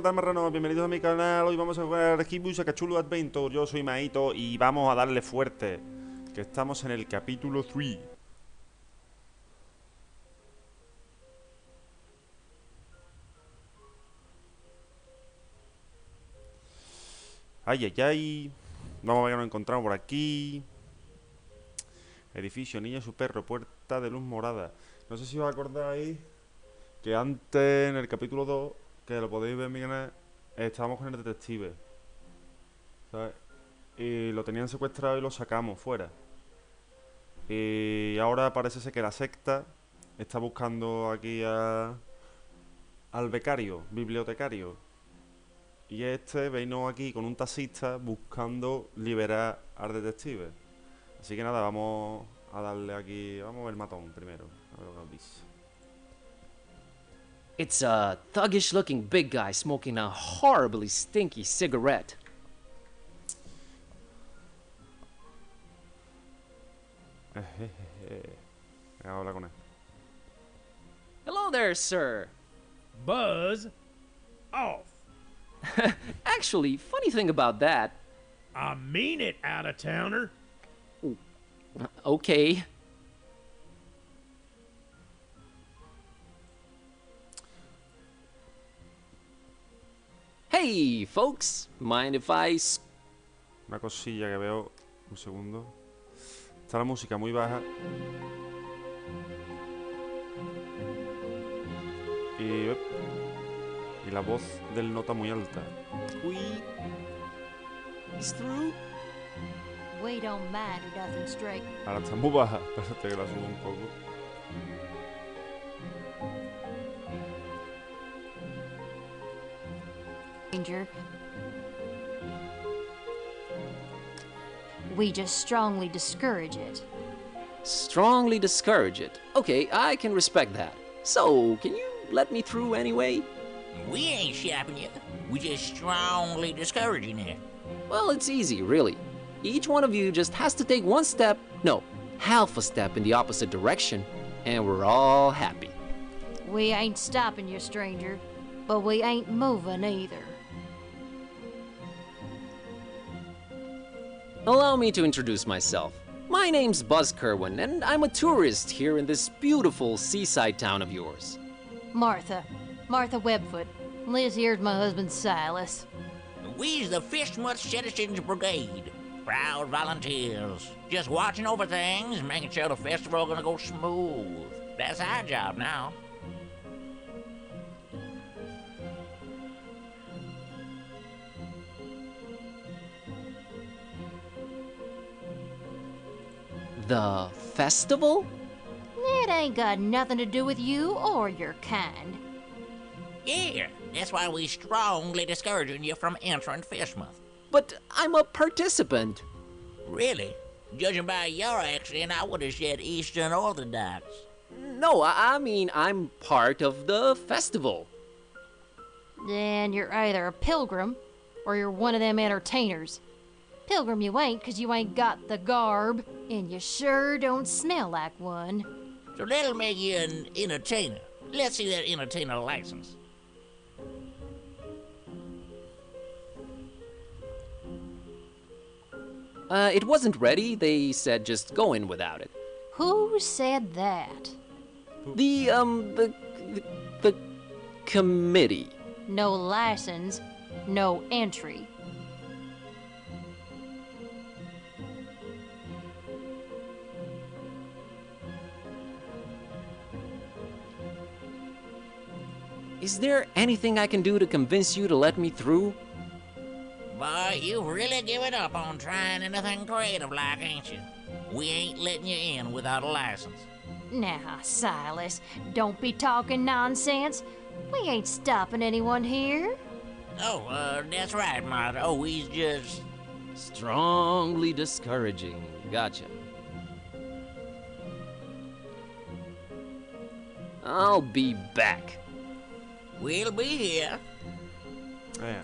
tal, marranos? Bienvenidos a mi canal. Hoy vamos a jugar Gibbous a Cthulhu Adventure. Yo soy Maito y vamos a darle fuerte, que estamos en el capítulo 3. Ay, ay, ay. Vamos a ver qué nos encontramos por aquí. Edificio, niña, su perro, puerta de luz morada. No sé si os acordáis que antes, en el capítulo 2, que lo podéis ver en mi canal, estábamos con el detective, ¿sabes? Y lo tenían secuestrado y lo sacamos fuera. Y ahora parece ser que la secta está buscando aquí al becario, bibliotecario. Y este vino aquí con un taxista buscando liberar al detective. Así que nada, vamos a darle aquí. Vamos a ver el matón primero. A ver lo que nos dice. It's a thuggish-looking big guy smoking a horribly stinky cigarette. Voy a hablar con él. Hello there, sir. Buzz off. Actually, funny thing about that. I mean it, out-of-towner. Okay. Hey, folks. Mind if I... Una cosilla que veo. Un segundo. Está la música muy baja. Y la voz del nota muy alta. Uy. He's through? We don't mind or nothing straight. Ahora está muy baja. Espérate que la subo un poco. Ranger. We just strongly discourage it. Strongly discourage it. Okay, I can respect that. So, can you let me through anyway? We ain't shopping you. We just strongly discouraging it. Well, it's easy, really. Each one of you just has to take one step, no, half a step in the opposite direction, and we're all happy. We ain't stopping you, stranger, but we ain't moving either. Allow me to introduce myself. My name's Buzz Kerwin, and I'm a tourist here in this beautiful seaside town of yours. Martha Webfoot. Liz here's my husband Silas. We's the Fishmuth Citizens Brigade. Proud volunteers. Just watching over things, making sure the festival gonna go smooth. That's our job now. The festival? It ain't got nothing to do with you or your kind. Yeah, that's why we strongly discouraging you from entering Fishmuth. But I'm a participant. Really? Judging by your accent, I would have said Eastern Orthodox. No, I mean I'm part of the festival. Then you're either a pilgrim or you're one of them entertainers. Pilgrim you ain't, 'cause you ain't got the garb, and you sure don't smell like one. So that'll make you an entertainer. Let's see that entertainer license. It wasn't ready. They said just go in without it. Who said that? The committee. No license, no entry. Is there anything I can do to convince you to let me through? Boy, you've really given up on trying anything creative like, ain't you? We ain't letting you in without a license. Now, Silas, don't be talking nonsense. We ain't stopping anyone here. Oh, that's right, Martha. Oh, we's just... Strongly discouraging. Gotcha. I'll be back. We'll be here. Yeah.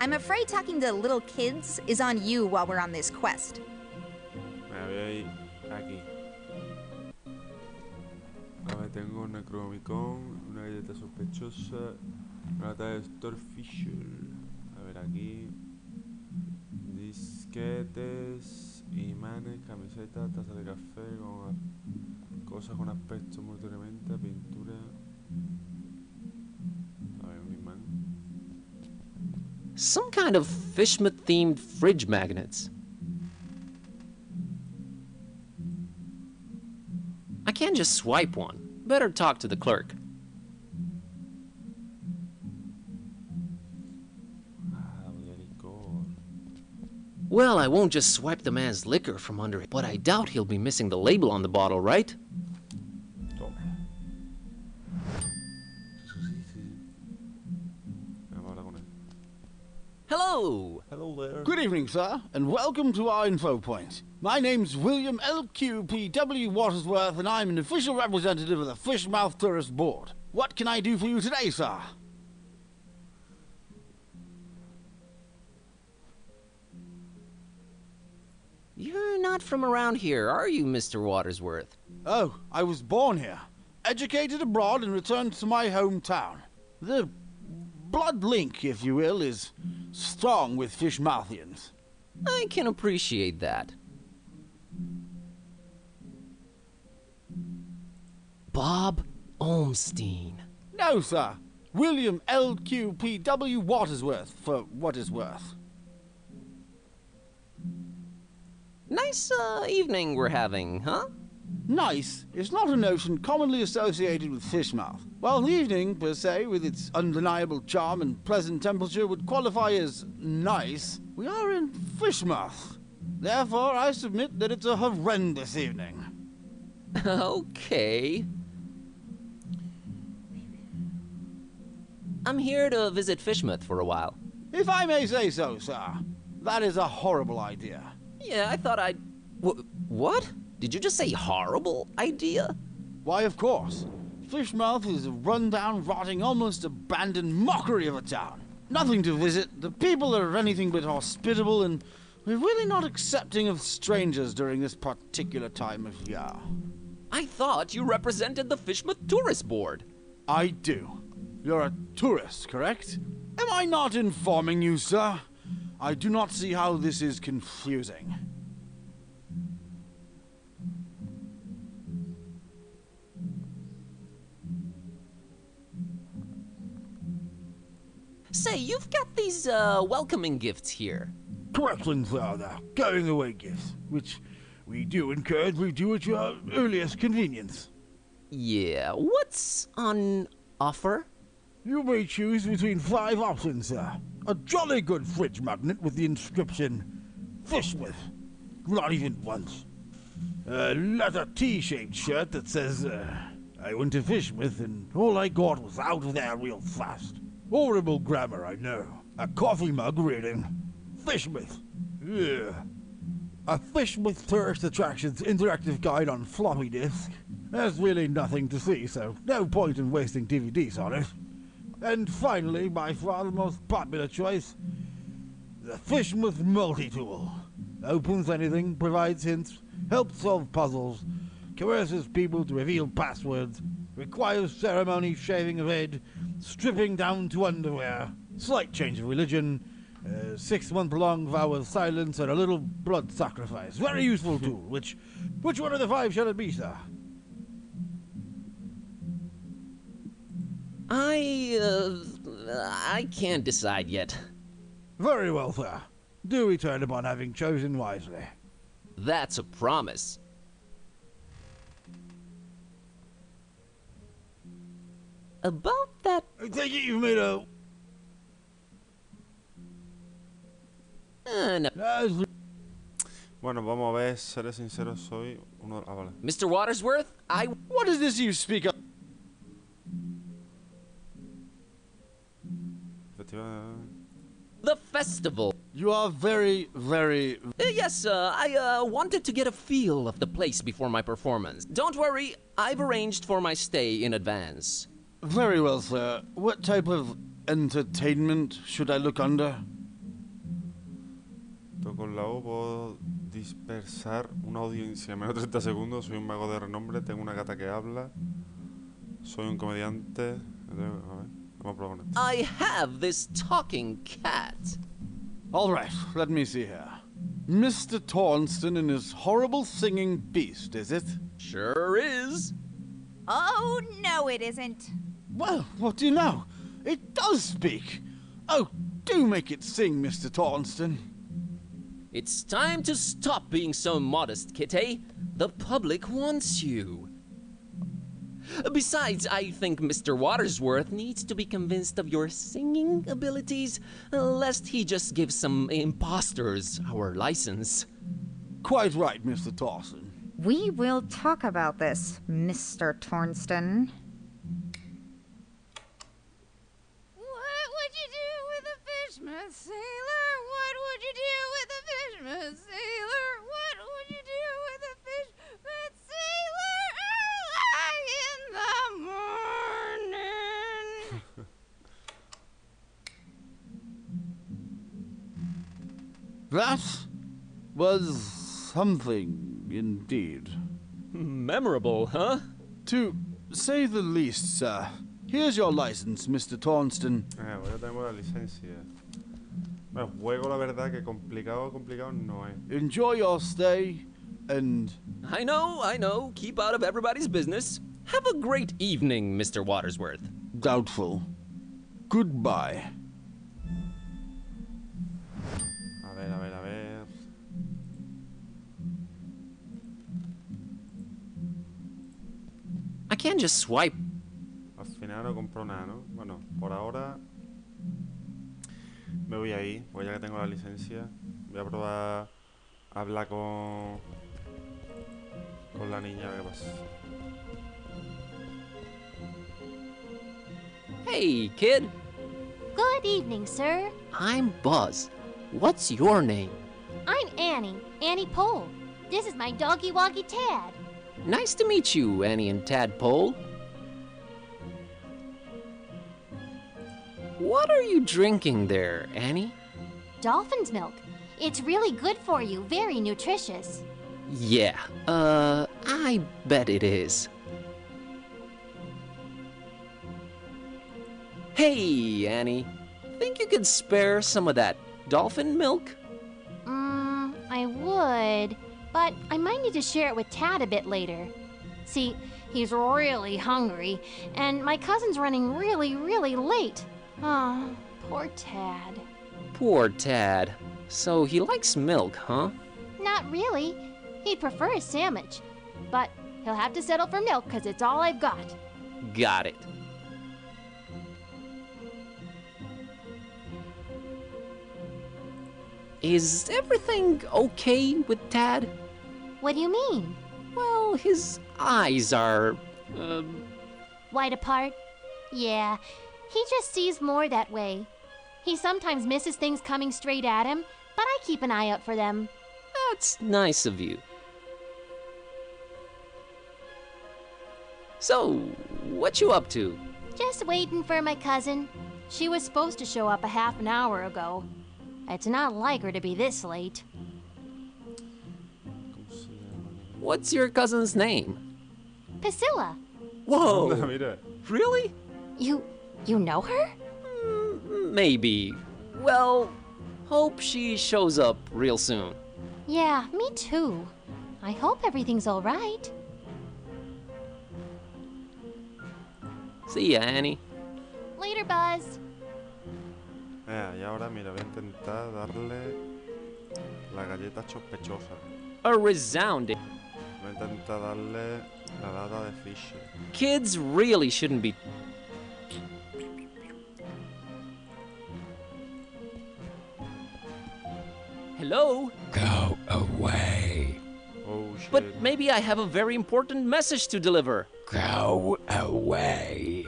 I'm afraid talking to little kids is on you while we're on this quest. Me voy a ir aquí. Vale, tengo Necromicon, una galleta sospechosa, una lata de Starfisher. A ver aquí. Disquetes, imanes, camisetas, tazas de café, cosas con aspecto muy tremenda, pintura. A ver, un imán. Some kind of Fishmouth-themed fridge magnets. I can't just swipe one. Better talk to the clerk. Well, I won't just swipe the man's liquor from under it, but I doubt he'll be missing the label on the bottle, right? Toma. Vamos a hablar con él. Hello! Hello there. Good evening, sir, and welcome to our info point. My name's William L.Q.P.W. Watersworth, and I'm an official representative of the Fishmouth Tourist Board. What can I do for you today, sir? You're not from around here, are you, Mr. Watersworth? Oh, I was born here, educated abroad, and returned to my hometown. The blood link, if you will, is strong with Fishmouthians. I can appreciate that. Bob Olmstein. No, sir. William L.Q.P.W. Watersworth, for what is worth. Nice, evening we're having, huh? Nice is not a notion commonly associated with Fishmouth. While the evening, per se, with its undeniable charm and pleasant temperature, would qualify as nice, we are in Fishmouth. Therefore, I submit that it's a horrendous evening. Okay. I'm here to visit Fishmouth for a while. If I may say so, sir, that is a horrible idea. Yeah, I thought I'd... What? Did you just say horrible idea? Why, of course. Fishmouth is a run-down, rotting, almost abandoned mockery of a town. Nothing to visit, the people are anything but hospitable, and we're really not accepting of strangers during this particular time of year. I thought you represented the Fishmouth Tourist Board. I do. You're a tourist, correct? Am I not informing you, sir? I do not see how this is confusing. Say, you've got these, welcoming gifts here. Correct, sir, they're going-away gifts, which we do encourage we do at your earliest convenience. Yeah, what's on offer? You may choose between 5 options, sir. A jolly good fridge magnet with the inscription, Fishmouth. Not even once. A leather T-shaped shirt that says, I went to Fishmouth and all I got was out of there real fast. Horrible grammar, I know. A coffee mug reading, Fishmouth. Yeah. A Fishmouth Tourist Attractions interactive guide on floppy disk. There's really nothing to see, so no point in wasting DVDs on it. And finally, by far the most popular choice, the Fishmouth Multi-Tool. Opens anything, provides hints, helps solve puzzles, coerces people to reveal passwords, requires ceremony, shaving of head, stripping down to underwear, slight change of religion, 6-month-long vow of silence, and a little blood sacrifice. Very useful tool. Which one of the 5 shall it be, sir? I can't decide yet. Very well, sir. Do return upon having chosen wisely. That's a promise. About that... I take it you've made a... no. Bueno, vamos a ver, seré sincero, soy uno... Ah, vale. Mr. Watersworth, What is this you speak of? The festival. You are very... Yes, I wanted to get a feel of the place before my performance. Don't worry, I've arranged for my stay in advance. Very well, sir. What type of entertainment should I look under? Toco la O, puedo dispersar una audiencia en menos de 30 segundos. Soy un mago de renombre, tengo una gata que habla. Soy un comediante. A ver, vamos a probar con esto. I have this talking cat. All right, let me see here. Mr. Tornston and his horrible singing beast, is it? Sure is. Oh, no, it isn't. Well, what do you know? It does speak. Oh, do make it sing, Mr. Tornston. It's time to stop being so modest, Kitty. The public wants you. Besides, I think Mr. Watersworth needs to be convinced of your singing abilities, lest he just give some imposters our license. Quite right, Mr. Tornston. We will talk about this, Mr. Tornston. What would you do with a fishman sailor? What would you do with a fishman sailor? What would you do with a fishman sailor early in the morning? That was something indeed. Memorable, huh? To say the least, sir. Here's your license, Mr. Tornston. Pues ya tenemos la licencia. Bueno, juego la verdad que complicado no es. Enjoy your stay, and I know. Keep out of everybody's business. Have a great evening, Mr. Watersworth. doubtful. Goodbye. A ver. I can't just swipe. Al final no compro nada, ¿no? Bueno, por ahora me voy ahí, pues ya que tengo la licencia. Voy a probar a hablar con la niña, a ver qué pasa. Hey, kid. Good evening, sir. I'm Buzz. What's your name? I'm Annie Pole. This is my doggy woggy Tad. Nice to meet you, Annie and Tadpole. What are you drinking there, Annie? Dolphin's milk. It's really good for you, very nutritious. Yeah, I bet it is. Hey, Annie. Think you could spare some of that dolphin milk? I would, but I might need to share it with Tad a bit later. See, he's really hungry, and my cousin's running really late. Oh, poor Tad. Poor Tad. So he likes milk, huh? Not really. He'd prefer a sandwich, but he'll have to settle for milk because it's all I've got. Got it. Is everything okay with Tad? What do you mean? Well, his eyes are, Wide apart? Yeah, he just sees more that way. He sometimes misses things coming straight at him, but I keep an eye out for them. that's nice of you. So, what you up to? Just waiting for my cousin. She was supposed to show up a half an hour ago. It's not like her to be this late. What's your cousin's name? Priscilla, Whoa! Anda, mira. Really? you know her? Maybe. Well, hope she shows up real soon. Yeah, me too. I hope everything's all right. See ya, Annie. Later, Buzz. Y ahora, mira, voy a intentar darle la galleta sospechosa. A resounding. Voy a intentar darle la lata de fish. Kids really shouldn't be. Hello? Go away. Oh shit. But maybe I have a very important message to deliver. Go away.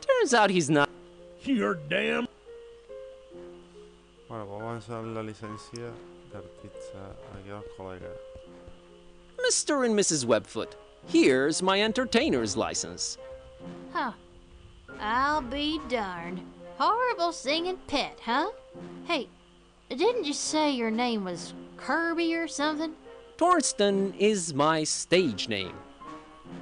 Turns out he's not. You're damn. Bueno, pues vamos a enseñar la licencia de artista aquí a los colegas. Mr. and Mrs. Webfoot, here's my entertainer's license. Huh. I'll be darned. Horrible singing pet, huh? Hey, didn't you say your name was Kirby or something? Torsten is my stage name.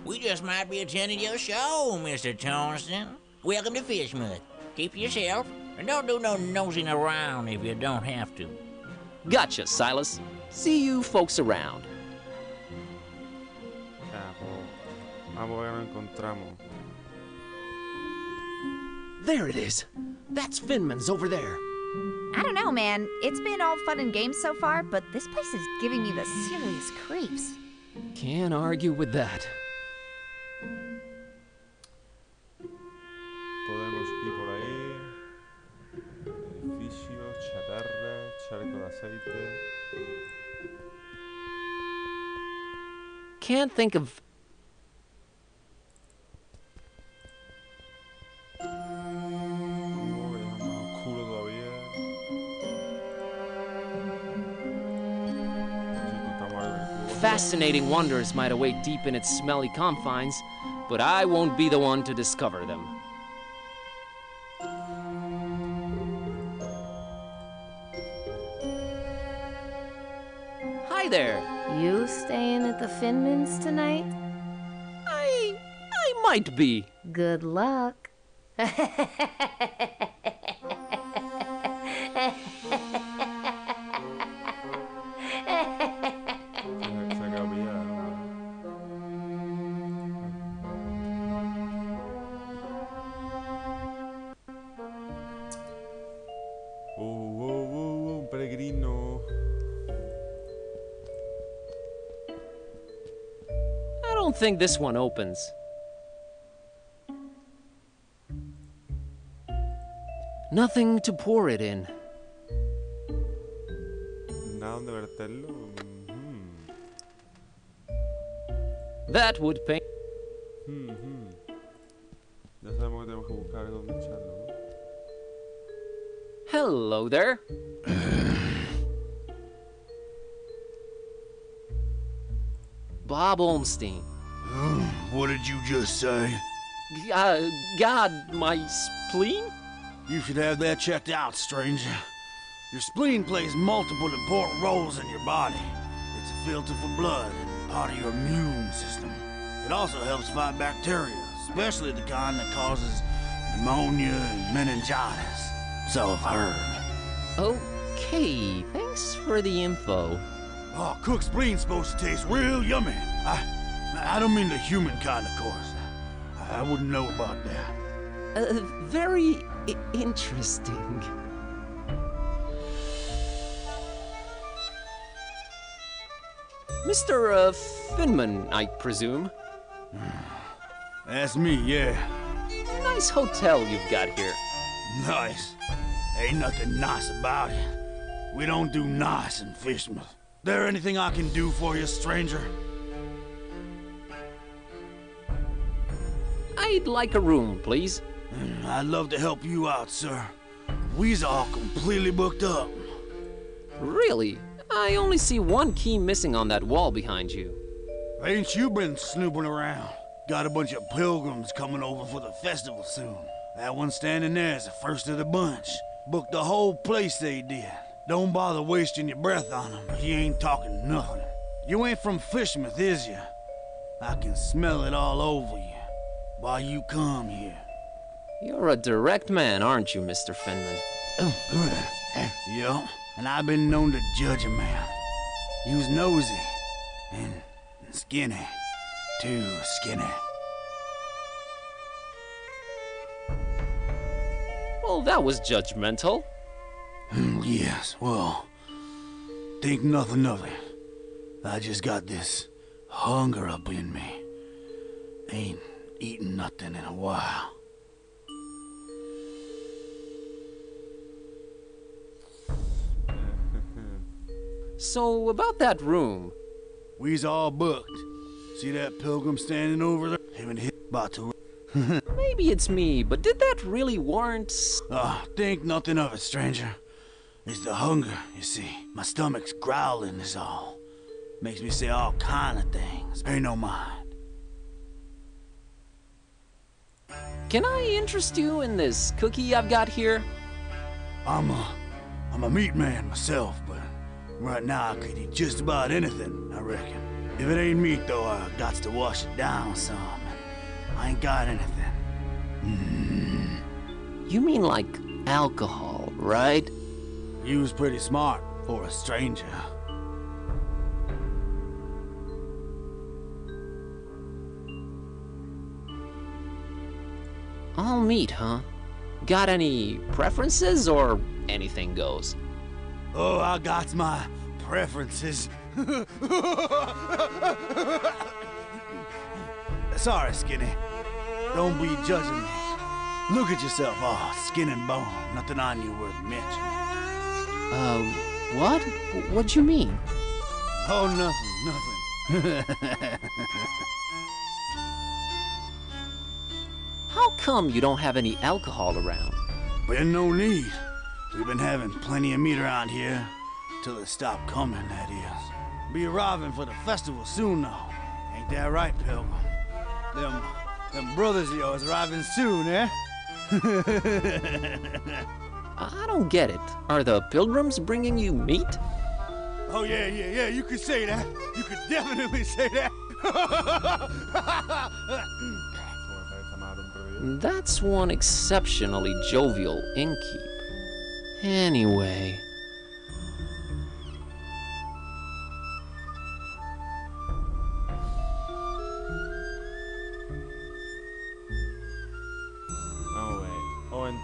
We just might be attending your show, Mr. Torsten. Welcome to Fishmouth. Keep yourself, and don't do no nosing around if you don't have to. Gotcha, Silas. See you folks around. Vamos a ver que nos encontramos. There it is. That's Finman's over there. I don't know, man. It's been all fun and games so far, but this place is giving me the serious creeps. Can't argue with that. Podemos ir por ahí. Edificio, chatarra, charco de aceite. Can't think of... Uno que es más oscuro todavía. No sé si encontramos algo. Fascinating wonders might await deep in its smelly confines, but I won't be the one to discover them. Hi there. You staying at the Finmans tonight? I might be. Good luck. Se acaba de pillar, ¿no? Un peregrino. I don't think this one opens. Nothing to pour it in. Nada donde verterlo. That would paint. Ya sabemos que tenemos que buscar dónde echarlo, ¿no? Hello there. Bob Olmstein. What did you just say? God, my spleen? You should have that checked out, stranger. Your spleen plays multiple important roles in your body. It's a filter for blood and part of your immune system. It also helps fight bacteria, especially the kind that causes pneumonia and meningitis. So I've heard. Okay, thanks for the info. Oh, cooked spleen's supposed to taste real yummy. I don't mean the human kind, of course. I wouldn't know about that. Very interesting. Mr. Finman, I presume. That's me, yeah. Nice hotel you've got here. Nice. Ain't nothing nice about it. We don't do nice in Fishmouth. There anything I can do for you, stranger? I'd like a room, please. I'd love to help you out, sir. We's all completely booked up. Really? I only see one key missing on that wall behind you. Ain't you been snooping around? Got a bunch of pilgrims coming over for the festival soon. That one standing there is the first of the bunch. Booked the whole place, they did. Don't bother wasting your breath on him. He ain't talking nothing. You ain't from Fishmouth, is ya? I can smell it all over you. Why you come here? You're a direct man, aren't you, Mr. Finman? Yeah, and I've been known to judge a man. He was nosy and skinny. Too skinny. Well, that was judgmental. Yes, well, think nothing of it. I just got this hunger up in me. Ain't eaten nothing in a while. So, about that room. We's all booked. See that pilgrim standing over there? Him and him about to... Maybe it's me, but did that really warrant... Think nothing of it, stranger. It's the hunger, you see. My stomach's growling is all. Makes me say all kind of things. Pay no mind. can I interest you in this cookie I've got here? I'm a meat man myself, but right now I could eat just about anything, I reckon. If it ain't meat, though, I got to wash it down some. I ain't got anything. You mean like alcohol, right? You was pretty smart for a stranger. All meat, huh? Got any preferences or anything goes? Oh, I got my preferences. Sorry, Skinny. Don't be judging me. Look at yourself, skin and bone. Nothing on you worth mentioning. What? What'd you mean? Oh, nothing. How come you don't have any alcohol around? Been no need. We've been having plenty of meat around here. Till it stopped coming, that is. Be arriving for the festival soon, though. Ain't that right, Pilgrim? Them brothers of yours arriving soon, eh? I don't get it. Are the pilgrims bringing you meat? Oh, yeah, you could say that. You could definitely say that. That's one exceptionally jovial innkeep. Anyway...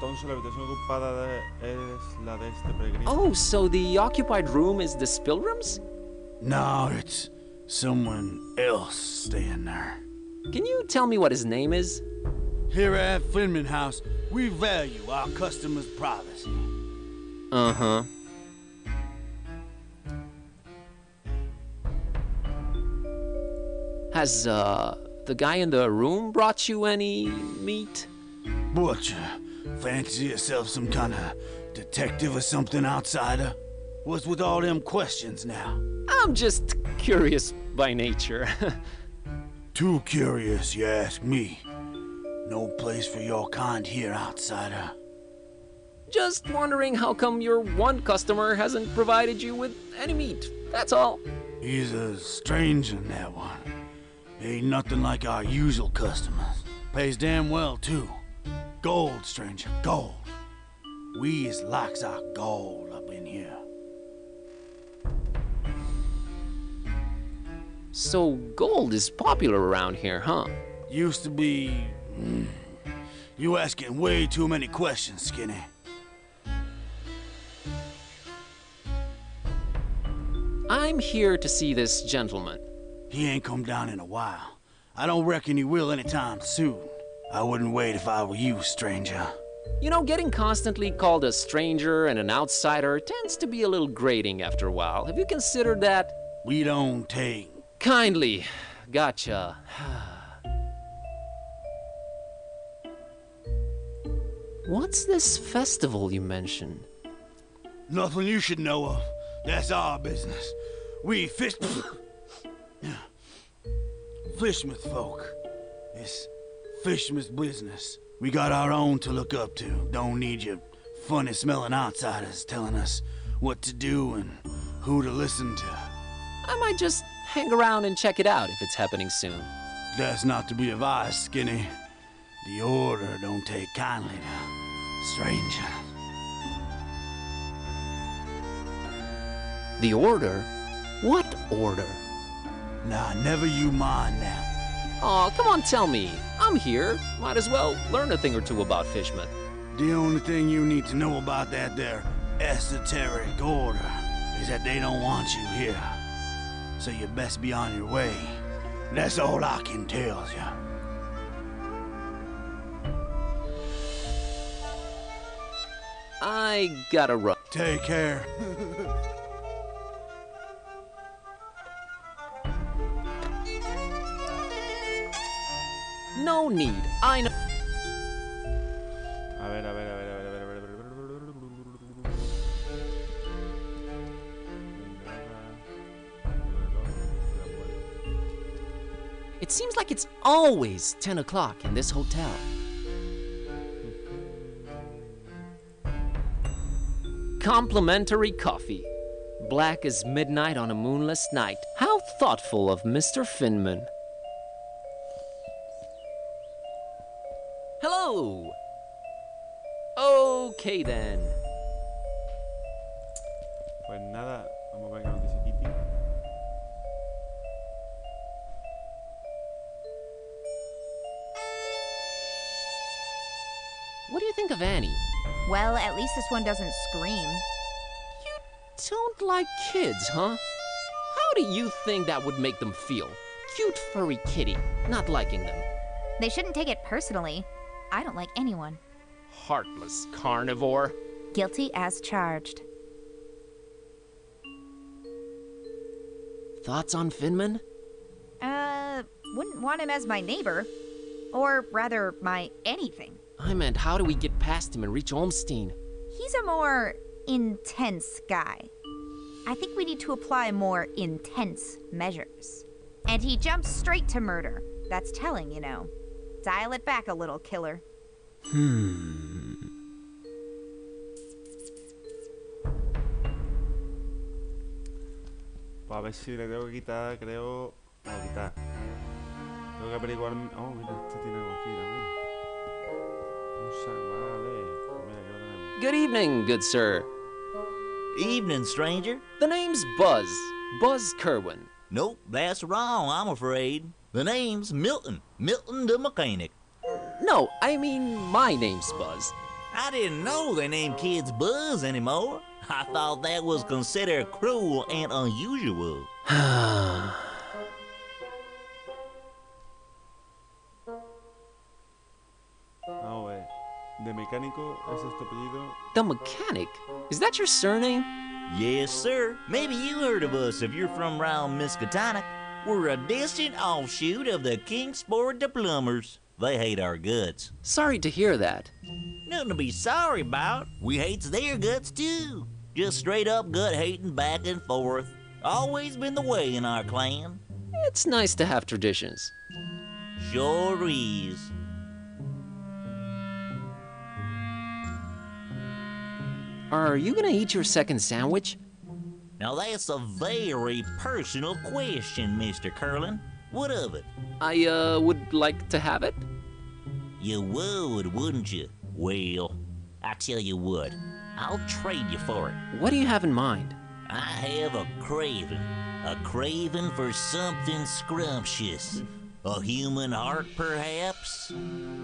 Entonces la habitación ocupada es la de este peregrino. Oh, so the occupied room is this pilgrim's? No, it's someone else staying there. Can you tell me what his name is? Here at Finman House, we value our customers' privacy. Uh-huh. Has, the guy in the room brought you any meat? Butcher. Fancy yourself some kind of detective or something, outsider? What's with all them questions now? I'm just curious by nature. Too curious, you ask me. No place for your kind here, outsider. Just wondering how come your one customer hasn't provided you with any meat, that's all. He's a stranger, that one. Ain't nothing like our usual customers. Pays damn well, too. Gold, stranger, gold. We is likes our gold up in here. So gold is popular around here, huh? Used to be... You asking way too many questions, Skinny. I'm here to see this gentleman. He ain't come down in a while. I don't reckon he will anytime soon. I wouldn't wait if I were you, stranger. You know, getting constantly called a stranger and an outsider tends to be a little grating after a while. Have you considered that? We don't take... Kindly. Gotcha. What's this festival you mentioned? Nothing you should know of. That's our business. We Fishmouth folk. It's Fishmouth business. We got our own to look up to. Don't need your funny-smelling outsiders telling us what to do and who to listen to. I might just hang around and check it out if it's happening soon. That's not to be advised, Skinny. The order don't take kindly to strangers. The order? What order? Nah, never you mind now. Aw, come on, tell me. I'm here. Might as well learn a thing or two about Fishmouth. The only thing you need to know about that there esoteric order is that they don't want you here. So you best be on your way. That's all I can tell you. I gotta run. Take care. No need. I know. A ver. It seems like it's always 10 o'clock in this hotel. Complimentary coffee. Black as midnight on a moonless night. How thoughtful of Mr. Finman. Hello! Okay then. Pues nada, vamos a ver qué nos dice Kitty. What do you think of Annie? Well, at least this one doesn't scream. Don't like kids, huh? How do you think that would make them feel? Cute furry kitty, not liking them. They shouldn't take it personally. I don't like anyone. Heartless carnivore. Guilty as charged. Thoughts on Finman? Wouldn't want him as my neighbor. Or rather, my anything. I meant, how do we get past him and reach Olmstein? He's a more intense guy. I think we need to apply more intense measures. And he jumps straight to murder. That's telling, you know. Dial it back a little, killer. Pues a ver si le tengo que quitar, creo. No, quitar. Tengo que averiguar. Oh, mira, este tiene algo aquí también. Vale. Mira, que lo tenemos. Good evening, good sir. Evening, stranger. The name's Buzz. Buzz Kerwin. Nope, that's wrong, I'm afraid. The name's Milton. Milton the mechanic. No, I mean my name's Buzz. I didn't know they named kids Buzz anymore. I thought that was considered cruel and unusual. Vamos a ver. De mecánico, ¿es este apellido? The mechanic? Is that your surname? Yes, sir. Maybe you heard of us if you're from round Miskatonic. We're a distant offshoot of the Kingsport the Plumbers. They hate our guts. Sorry to hear that. Nothing to be sorry about. We hates their guts too. Just straight up gut hating back and forth. Always been the way in our clan. It's nice to have traditions. Sure is. Are you gonna eat your second sandwich? Now that's a very personal question, Mr. Curlin. What of it? I, would like to have it. You would, wouldn't you? Well, I tell you what, I'll trade you for it. What do you have in mind? I have a craving for something scrumptious. A human heart, perhaps?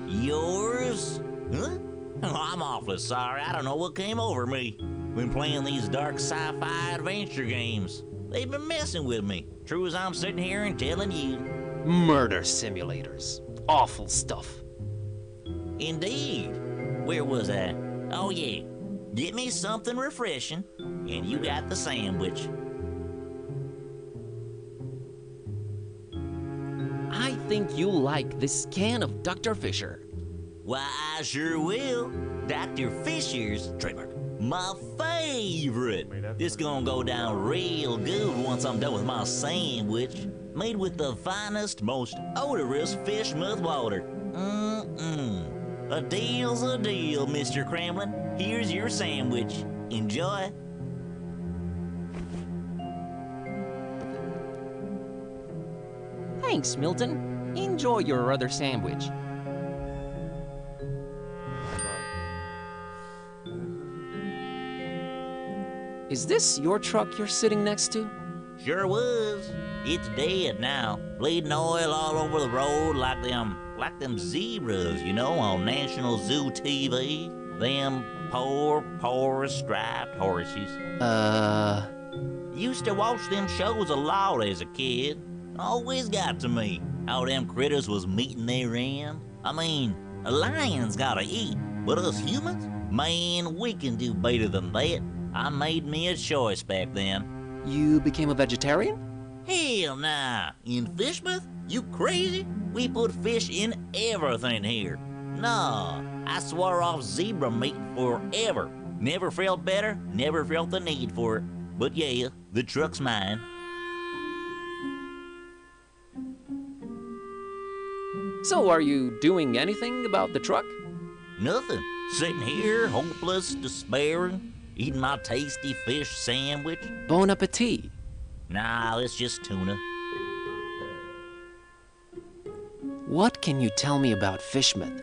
Yours? Huh? Oh, I'm awfully sorry. I don't know what came over me. Been playing these dark sci-fi adventure games. They've been messing with me. True as I'm sitting here and telling you. Murder simulators. Awful stuff. Indeed. Where was I? Oh yeah. Get me something refreshing, and you got the sandwich. I think you'll like this can of Dr. Fisher. Why, I sure will. Dr. Fisher's trademark. My favorite. This gonna go down real good once I'm done with my sandwich. Made with the finest, most odorous fish mouth water. A deal's a deal, Mr. Kremlin. Here's your sandwich. Enjoy. Thanks, Milton. Enjoy your other sandwich. Is this your truck you're sitting next to? Sure was. It's dead now. Bleeding oil all over the road like them zebras, you know, on National Zoo TV. Them poor striped horses. Used to watch them shows a lot as a kid. Always got to me how them critters was meeting their end. I mean, a lion's gotta eat, but us humans? Man, we can do better than that. I made me a choice back then. You became a vegetarian? Hell nah. In Fishmouth? You crazy? We put fish in everything here. Nah, I swore off zebra meat forever. Never felt better, never felt the need for it. But yeah, the truck's mine. So are you doing anything about the truck? Nothing. Sitting here, hopeless, despairing. Eating my tasty fish sandwich? Bon appetit. Nah, it's just tuna. What can you tell me about Fishmouth?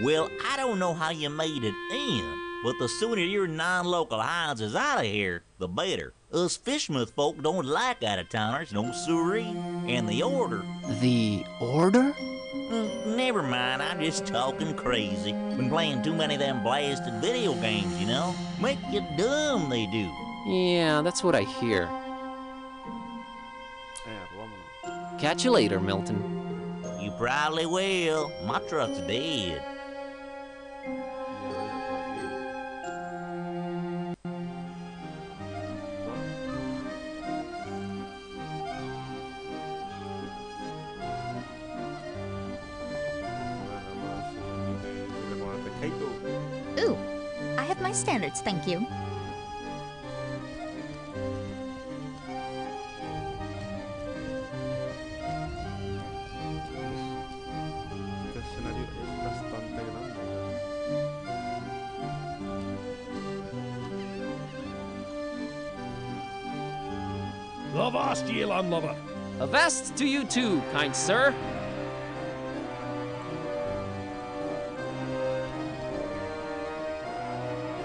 Well, I don't know how you made it in, but the sooner your non-local Hines is out of here, the better. Us Fishmouth folk don't like out-of-towners, no siree. And the order... The Order? Never mind, I'm just talking crazy. Been playing too many of them blasted video games, you know? Make you dumb, they do. Yeah, that's what I hear. Catch you later, Milton. You probably will. My truck's dead. Ooh, I have my standards, thank you. Este escenario es bastante grande. Avast ye, landlubber. Avast to you too, kind sir.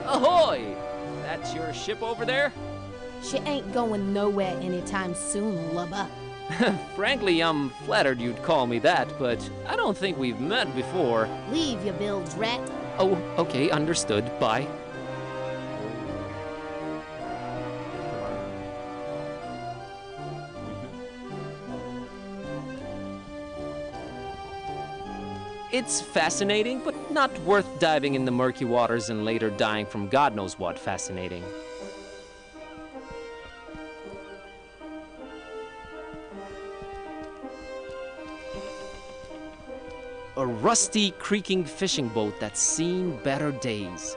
Ahoy! That's your ship over there? She ain't going nowhere anytime soon, lubber. Frankly, I'm flattered you'd call me that, but I don't think we've met before. Leave your bilge, rat. Oh, okay, understood. Bye. It's fascinating, but not worth diving in the murky waters and later dying from God knows what fascinating. A rusty, creaking fishing boat that's seen better days.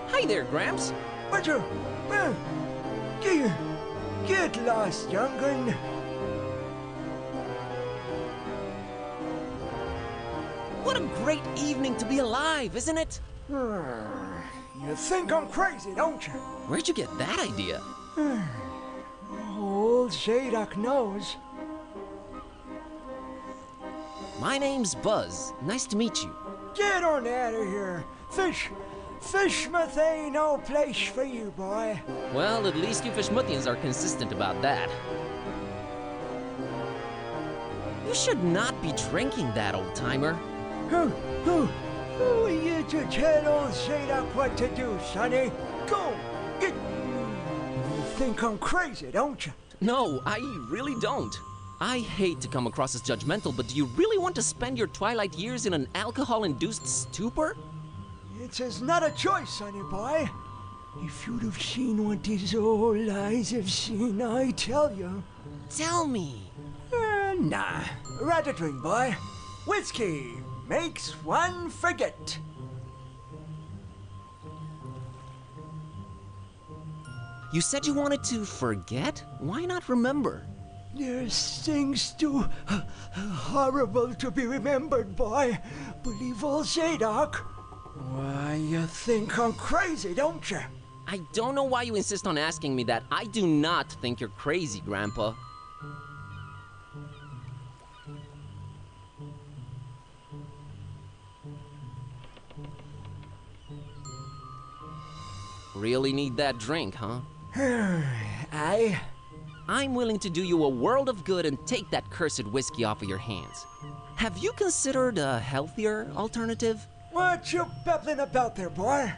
Hi there, Gramps. Roger. Get lost, young'un. What a great evening to be alive, isn't it? You think I'm crazy, don't you? Where'd you get that idea? Old Zadok knows. My name's Buzz. Nice to meet you. Get on out of here. Fishmouth ain't no place for you, boy. Well, at least you Fishmouthians are consistent about that. You should not be drinking that, old-timer. Who are you to tell old Zadok what to do, sonny? Go, get... You think I'm crazy, don't you? No, I really don't. I hate to come across as judgmental, but do you really want to spend your twilight years in an alcohol-induced stupor? It's not a choice, sonny boy. If you'd have seen what these old eyes have seen, I tell you. Tell me. Nah, rather drink, boy. Whiskey makes one forget. You said you wanted to forget? Why not remember? There's things too horrible to be remembered, boy. Believe old Zadok. Why, you think I'm crazy, don't you? I don't know why you insist on asking me that. I do not think you're crazy, Grandpa. Really need that drink, huh? I'm willing to do you a world of good and take that cursed whiskey off of your hands. Have you considered a healthier alternative? What you babbling about there, boy?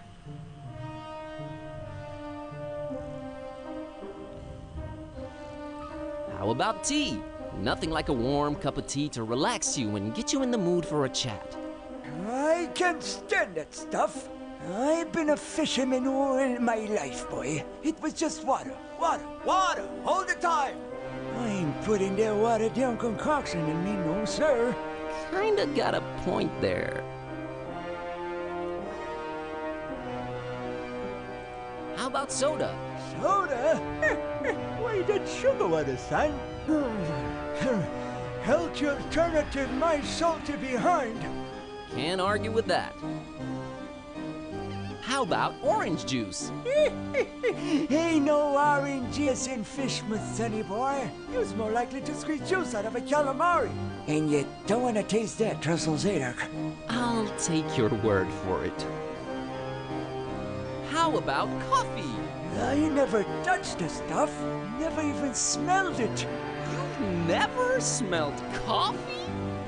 How about tea? Nothing like a warm cup of tea to relax you and get you in the mood for a chat. I can't stand that stuff. I've been a fisherman all my life, boy. It was just water, water, all the time. I ain't putting that watered down concoction in me, no sir. Kinda got a point there. How about soda? Soda? Why, that's sugar water, son. Healthy alternative my salty behind. Can't argue with that. How about orange juice? Ain't no orange juice in Fishmouth, sonny boy. You's more likely to squeeze juice out of a calamari. And you don't want to taste that, Trussell Zadok. I'll take your word for it. How about coffee? I never touched the stuff. Never even smelled it. You've never smelled coffee?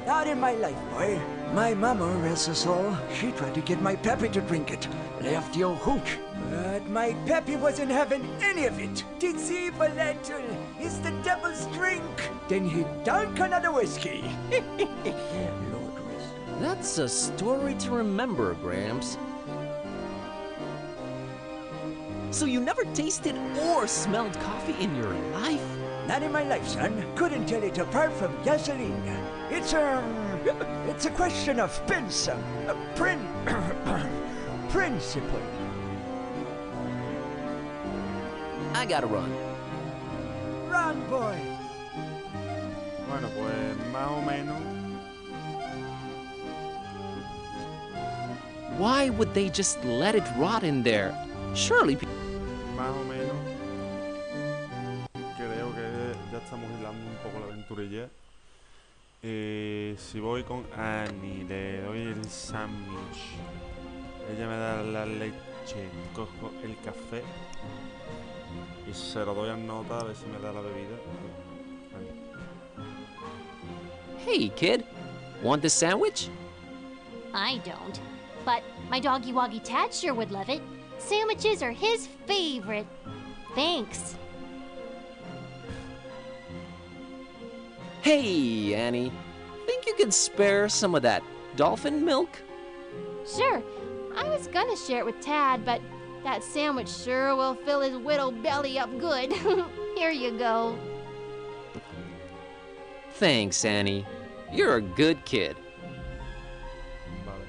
Not in my life, boy. My mama, rest her soul, she tried to get my pappy to drink it. Left the old hooch. But my pappy wasn't having any of it. Deceiver lentil is the devil's drink. Then he dunk another whiskey. Lord rest. That's a story to remember, Gramps. So you never tasted or smelled coffee in your life? Not in my life, son. Couldn't tell it apart from gasoline. It's a question of principle. I gotta run. Run, boy. Bueno, pues más o menos. Why would they just let it rot in there? Surely. Más o menos. Creo que ya estamos hilando un poco la aventurilla. Si voy con Annie, le doy el sándwich. Ella me da la leche, cojo el café y se lo doy a Nota a ver si me da la bebida. Hey, kid. Want this sandwich? I don't. But my doggy woggy Tad sure would love it. Sandwiches are his favorite. Thanks. Hey, Annie. Think you could spare some of that dolphin milk? Sure. I was gonna share it with Tad, but that sandwich sure will fill his widow belly up good. Here you go. Thanks, Annie. You're a good kid. Vale.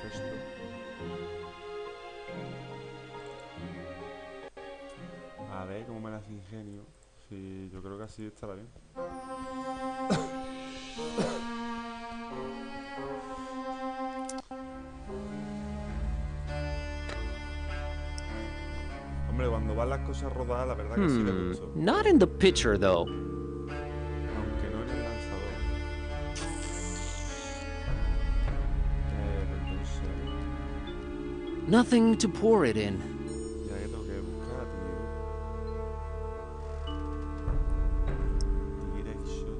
Perfecto. A ver cómo me las ingenio. Sí, yo creo que así estará bien. Hombre, cuando van las cosas rodadas, la verdad que sí le gusto. Not in the pitcher, though. Aunque no en el lanzador. Entonces, Nothing to pour it in. ya que tengo que buscar, tío. Direction.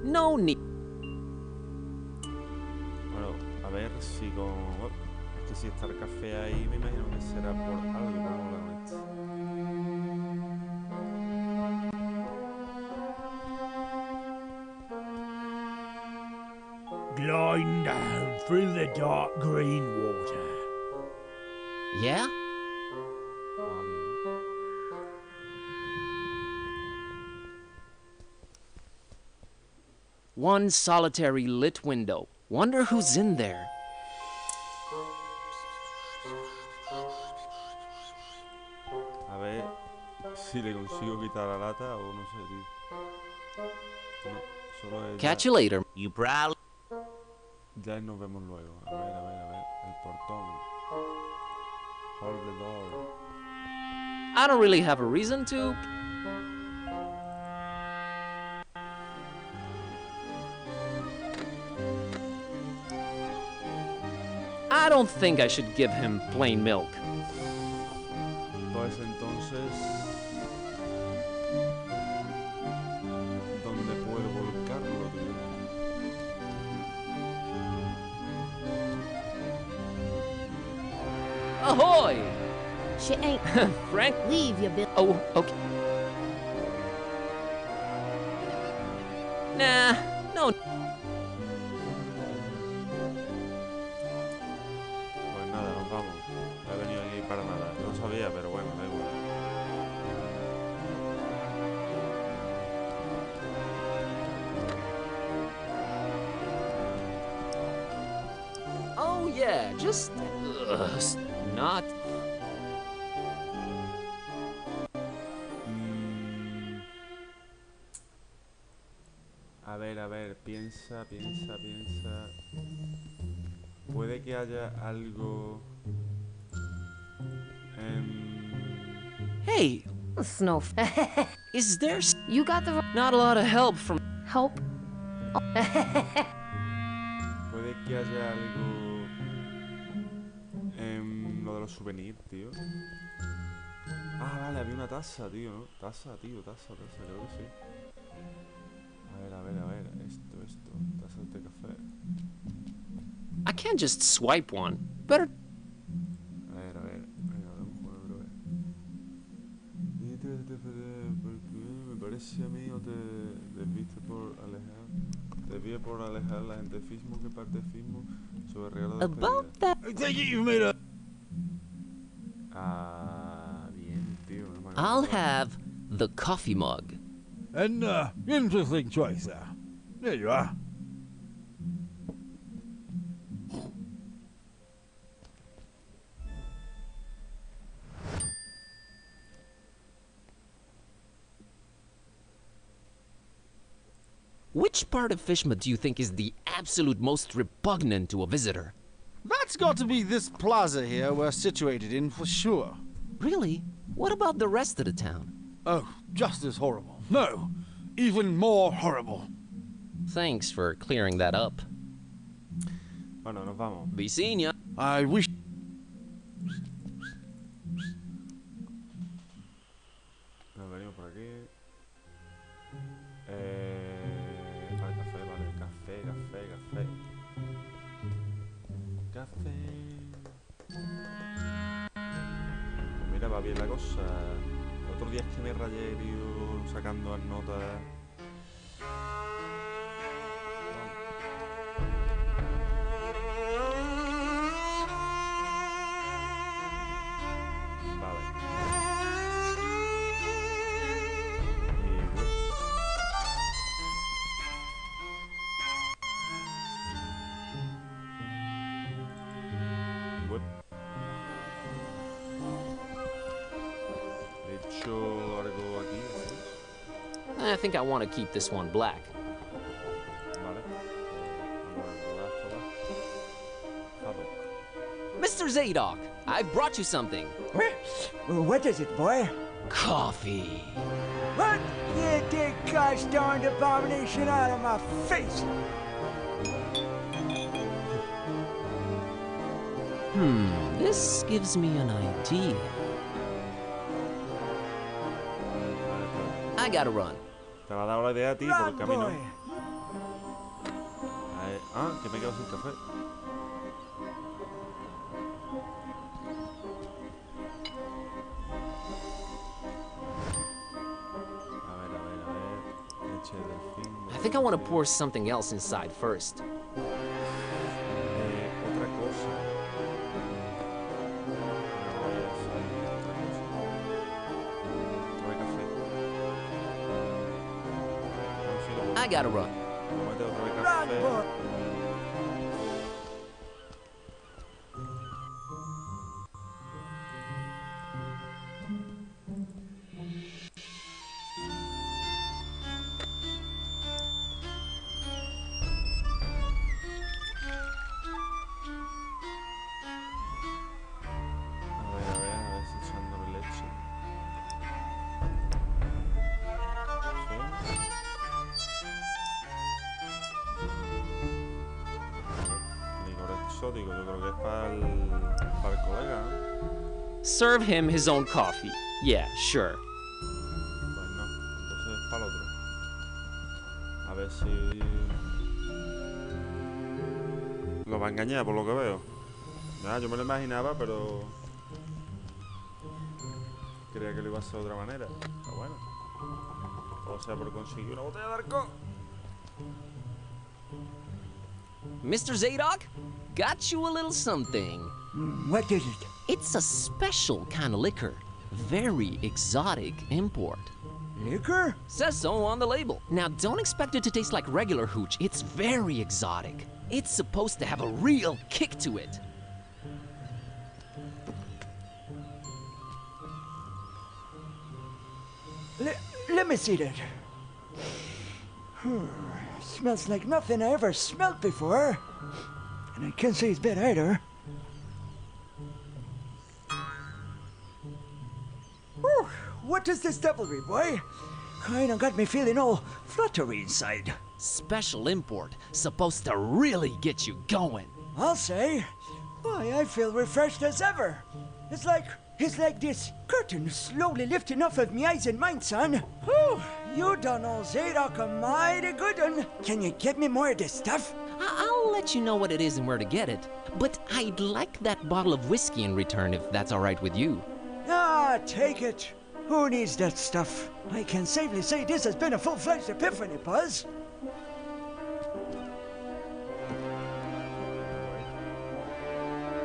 No need. Bueno, a ver si con... oh, es que si está el café ahí, me imagino que será por algo como la nuestra. Gliding down through the dark green water. Yeah? Ah, bien. One solitary lit window. Wonder who's in there. A ver si le consigo quitar la lata o no sé, tío. No, solo es Catch you later. You probably. ya nos vemos luego. A ver. El portón. Hold the door. I don't really have a reason to. I don't think I should give him plain milk. Pues entonces, ¿dónde puedo volcarlo, tío? Ahoy! She ain't. Frank? Leave, you bitch. Oh, okay. Nah, no. Pues nada, nos vamos. No he venido aquí para nada. No sabía, pero bueno, da igual. Oh, yeah, just. Not. A ver, piensa. Puede que haya algo... Hey! Snow. Is there You got the not a lot of help from... help? Puede que haya algo... lo de los souvenirs, tío. Ah, vale, había una taza, tío, ¿no? Taza, creo que sí. A ver, esto, tazas de café. I can't just swipe one. Better. A ver, venga, vamos a jugar, Me parece a mí o te desviste por alejar. Te vi por alejar la gente fismo que parte fismo sobre regalo de About that. I take it you've made a... Ah, bien, tío. I'll have the coffee mug. An interesting choice there. There you are. Which part of Fishma do you think is the absolute most repugnant to a visitor? That's got to be this plaza here we're situated in for sure. Really? What about the rest of the town? Oh, just as horrible. No, even more horrible. Thanks for clearing that up. Bueno, nos vamos. Be seeing ya. I wish... Nos venimos por aquí. Café. Pues mira, va bien la cosa. El otro día es que me rayé, tío, sacando las notas. I think I want to keep this one black. Mr. Zadok, I've brought you something. What is it, boy? Coffee. What? Get that gosh darned abomination out of my face! This gives me an idea. I gotta run. Te va a dar la idea a ti por el camino. Que me he quedado sin café. A ver. Leche del fin. I think I want to pour something else inside first. Otra cosa. I gotta run. Exótico, yo creo que es para el colega, ¿no? Serve him his own coffee. Yeah, sure. Pues no, entonces es para el otro. A ver si... Lo va a engañar por lo que veo. Ya, yo me lo imaginaba, pero... Creía que lo iba a hacer de otra manera. Pero bueno. O sea, por conseguir una botella de alcohol. Mr. Zadok, got you a little something. What is it? It's a special kind of liquor. Very exotic import. Liquor? Says so on the label. Now, don't expect it to taste like regular hooch. It's very exotic. It's supposed to have a real kick to it. Let me see that. Smells like nothing I ever smelled before. And I can't say it's bad either. Whew, what is this devilry, boy? Kinda got me feeling all fluttery inside. Special import, supposed to really get you going. I'll say. Boy, I feel refreshed as ever. It's like this curtain slowly lifting off of me eyes and mind, son. Whew, you done old Zadok a mighty good one. Can you get me more of this stuff? I'll let you know what it is and where to get it. But I'd like that bottle of whiskey in return if that's all right with you. Ah, take it. Who needs that stuff? I can safely say this has been a full-fledged epiphany, Buzz.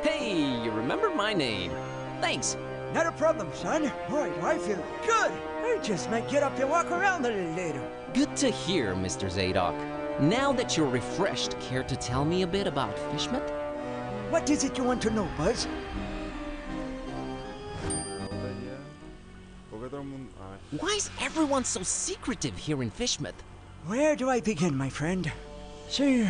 Hey, you remember my name. Thanks. Not a problem, son. Boy, do I feel good. I just might get up and walk around a little later. Good to hear, Mr. Zadok. Now that you're refreshed, care to tell me a bit about Fishmet? What is it you want to know, Buzz? Why is everyone so secretive here in Fishmet? Where do I begin, my friend? See,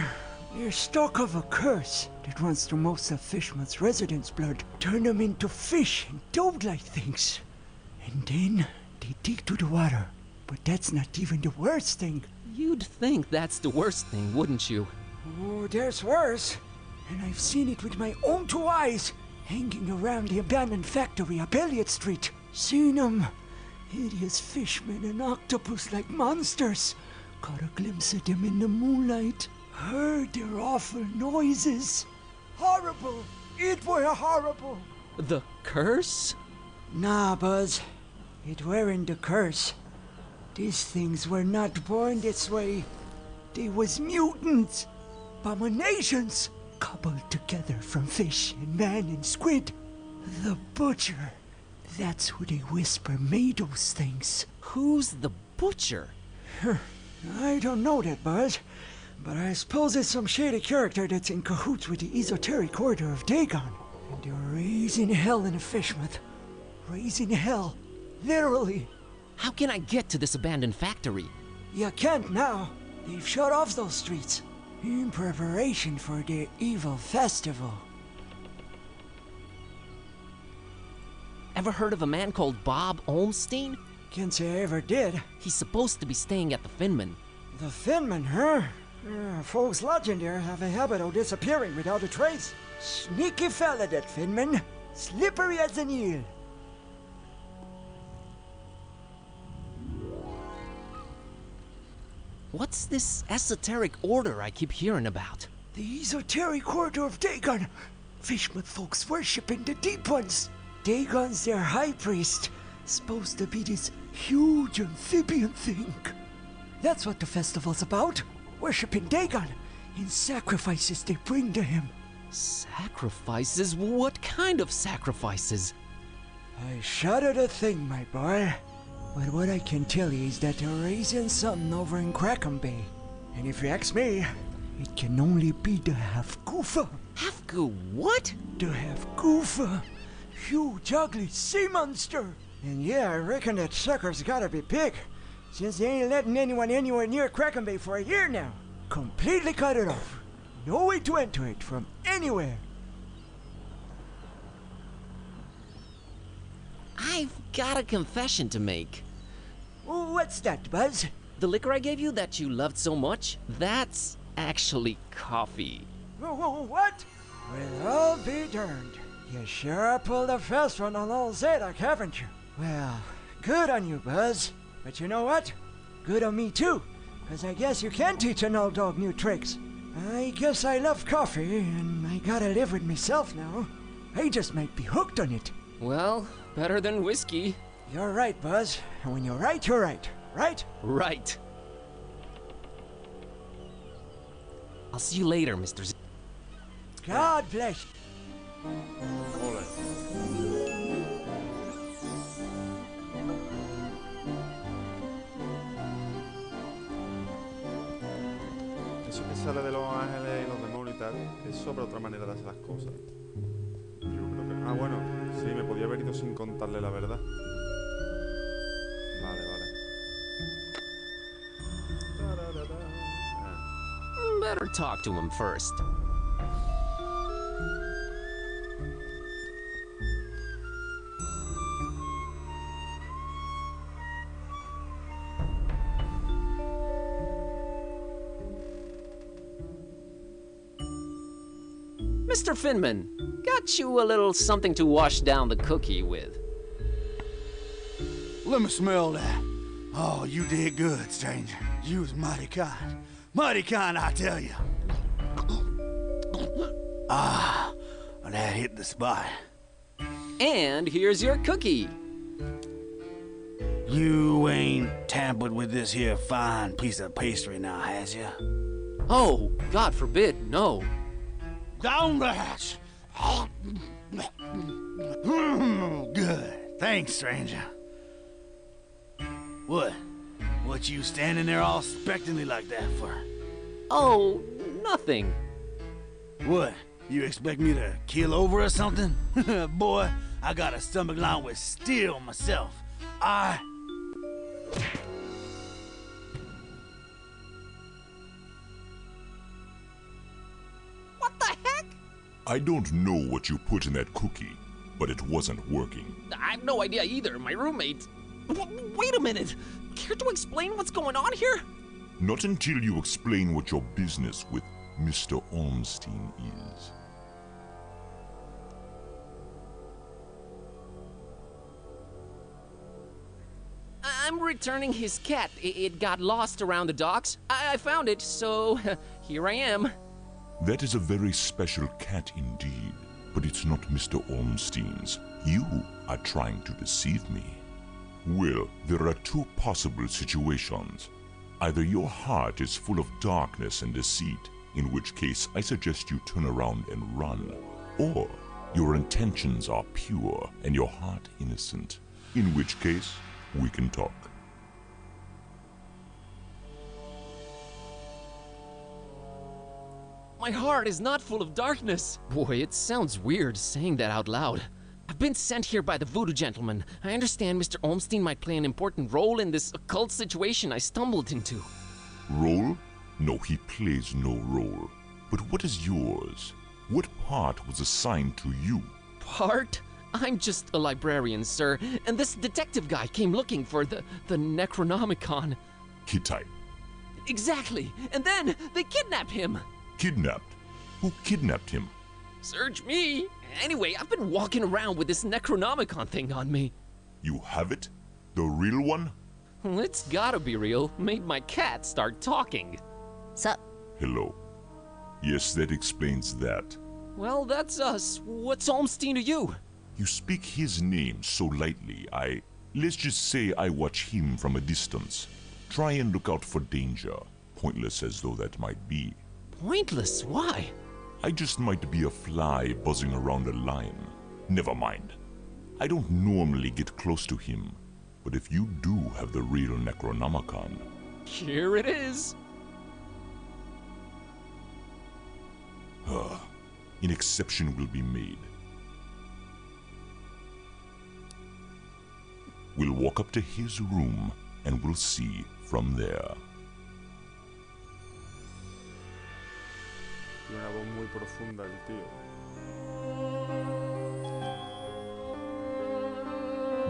you're stuck of a curse that runs through most of Fishmet's residents' blood. Turn them into fish and toad-like things. And then they dig to the water. But that's not even the worst thing. You'd think that's the worst thing, wouldn't you? Oh, there's worse. And I've seen it with my own two eyes, hanging around the abandoned factory up Elliott Street. Seen them. Hideous fishmen and octopus-like monsters. Caught a glimpse of them in the moonlight. Heard their awful noises. Horrible. It were horrible. The curse? Nah, Buzz. It weren't the curse. These things were not born this way. They was mutants. Abominations. Cobbled together from fish and man and squid. The butcher. That's who they whisper made those things. Who's the butcher? I don't know that, Buzz. But I suppose it's some shady character that's in cahoots with the esoteric order of Dagon. And they're raising hell in a Fishmet. Raising hell. Literally. How can I get to this abandoned factory? You can't now. They've shut off those streets. In preparation for their evil festival. Ever heard of a man called Bob Olmstein? Can't say I ever did. He's supposed to be staying at the Finman. The Finman, huh? Folks lodging there have a habit of disappearing without a trace. Sneaky fella, that Finman. Slippery as an eel. What's this esoteric order I keep hearing about? The esoteric order of Dagon. Fishman folks worshiping the deep ones. Dagon's their high priest. Supposed to be this huge amphibian thing. That's what the festival's about. Worshipping Dagon in sacrifices they bring to him. Sacrifices? What kind of sacrifices? I shudder to think, my boy. But what I can tell you is that they're raising something over in Crackham Bay. And if you ask me, it can only be the Half-Goofa. Half-Goo what? The Half-Goofa. Huge, ugly sea monster. And yeah, I reckon that sucker's gotta be big, since they ain't letting anyone anywhere near Crackham Bay for a year now. Completely cut it off. No way to enter it from anywhere. I've got a confession to make. What's that, Buzz? The liquor I gave you that you loved so much, that's actually coffee. What? Well, I'll be darned. You sure pulled a fast one on old Zadok, haven't you? Well, good on you, Buzz. But you know what? Good on me too, because I guess you can teach an old dog new tricks. I guess I love coffee, and I gotta live with myself now. I just might be hooked on it. Well, better than whiskey. You're right, Buzz. And when you're right, you're right. Right? Right. I'll see you later, Mr. Z. God bless. Eso que sale de los ángeles y los demonios y tal, es sobre otra manera de hacer las cosas. Yo creo que... Ah, bueno, sí, me podía haber ido sin contarle la verdad. Vale, vale. Better talk to him first. Mr. Finman, got you a little something to wash down the cookie with. Let me smell that. Oh, you did good, stranger. You was mighty kind. Mighty kind, I tell you. Ah, that hit the spot. And here's your cookie. You ain't tampered with this here fine piece of pastry now, has ya? Oh, God forbid, no. Down the hatch. Good. Thanks, stranger. What you standing there all expectantly like that for? Oh, nothing. What? You expect me to keel over or something? Boy, I got a stomach lined with steel myself. What the heck? I don't know what you put in that cookie, but it wasn't working. I have no idea either. My roommate... Wait a minute. Care to explain what's going on here? Not until you explain what your business with Mr. Ormstein is. I'm returning his cat. It got lost around the docks. I found it, so here I am. That is a very special cat indeed, but it's not Mr. Ormstein's. You are trying to deceive me. Well, there are two possible situations. Either your heart is full of darkness and deceit, in which case I suggest you turn around and run. Or your intentions are pure and your heart innocent, in which case we can talk. My heart is not full of darkness. Boy, it sounds weird saying that out loud. I've been sent here by the voodoo gentleman. I understand Mr. Ormstein might play an important role in this occult situation I stumbled into. Role? No, he plays no role. But what is yours? What part was assigned to you? Part? I'm just a librarian, sir, and this detective guy came looking for the Necronomicon. Hittite. Exactly, and then they kidnapped him. Kidnapped? Who kidnapped him? Search me. Anyway, I've been walking around with this Necronomicon thing on me. You have it? The real one? Well, it's gotta be real. Made my cat start talking. Sup? Hello. Yes, that explains that. Well, that's us. What's Ormstein to you? You speak his name so lightly, let's just say I watch him from a distance. Try and look out for danger, pointless as though that might be. Pointless? Why? I just might be a fly buzzing around a line. Never mind. I don't normally get close to him, but if you do have the real Necronomicon... Here it is. An exception will be made. We'll walk up to his room, and we'll see from there. Tiene una voz muy profunda el tío.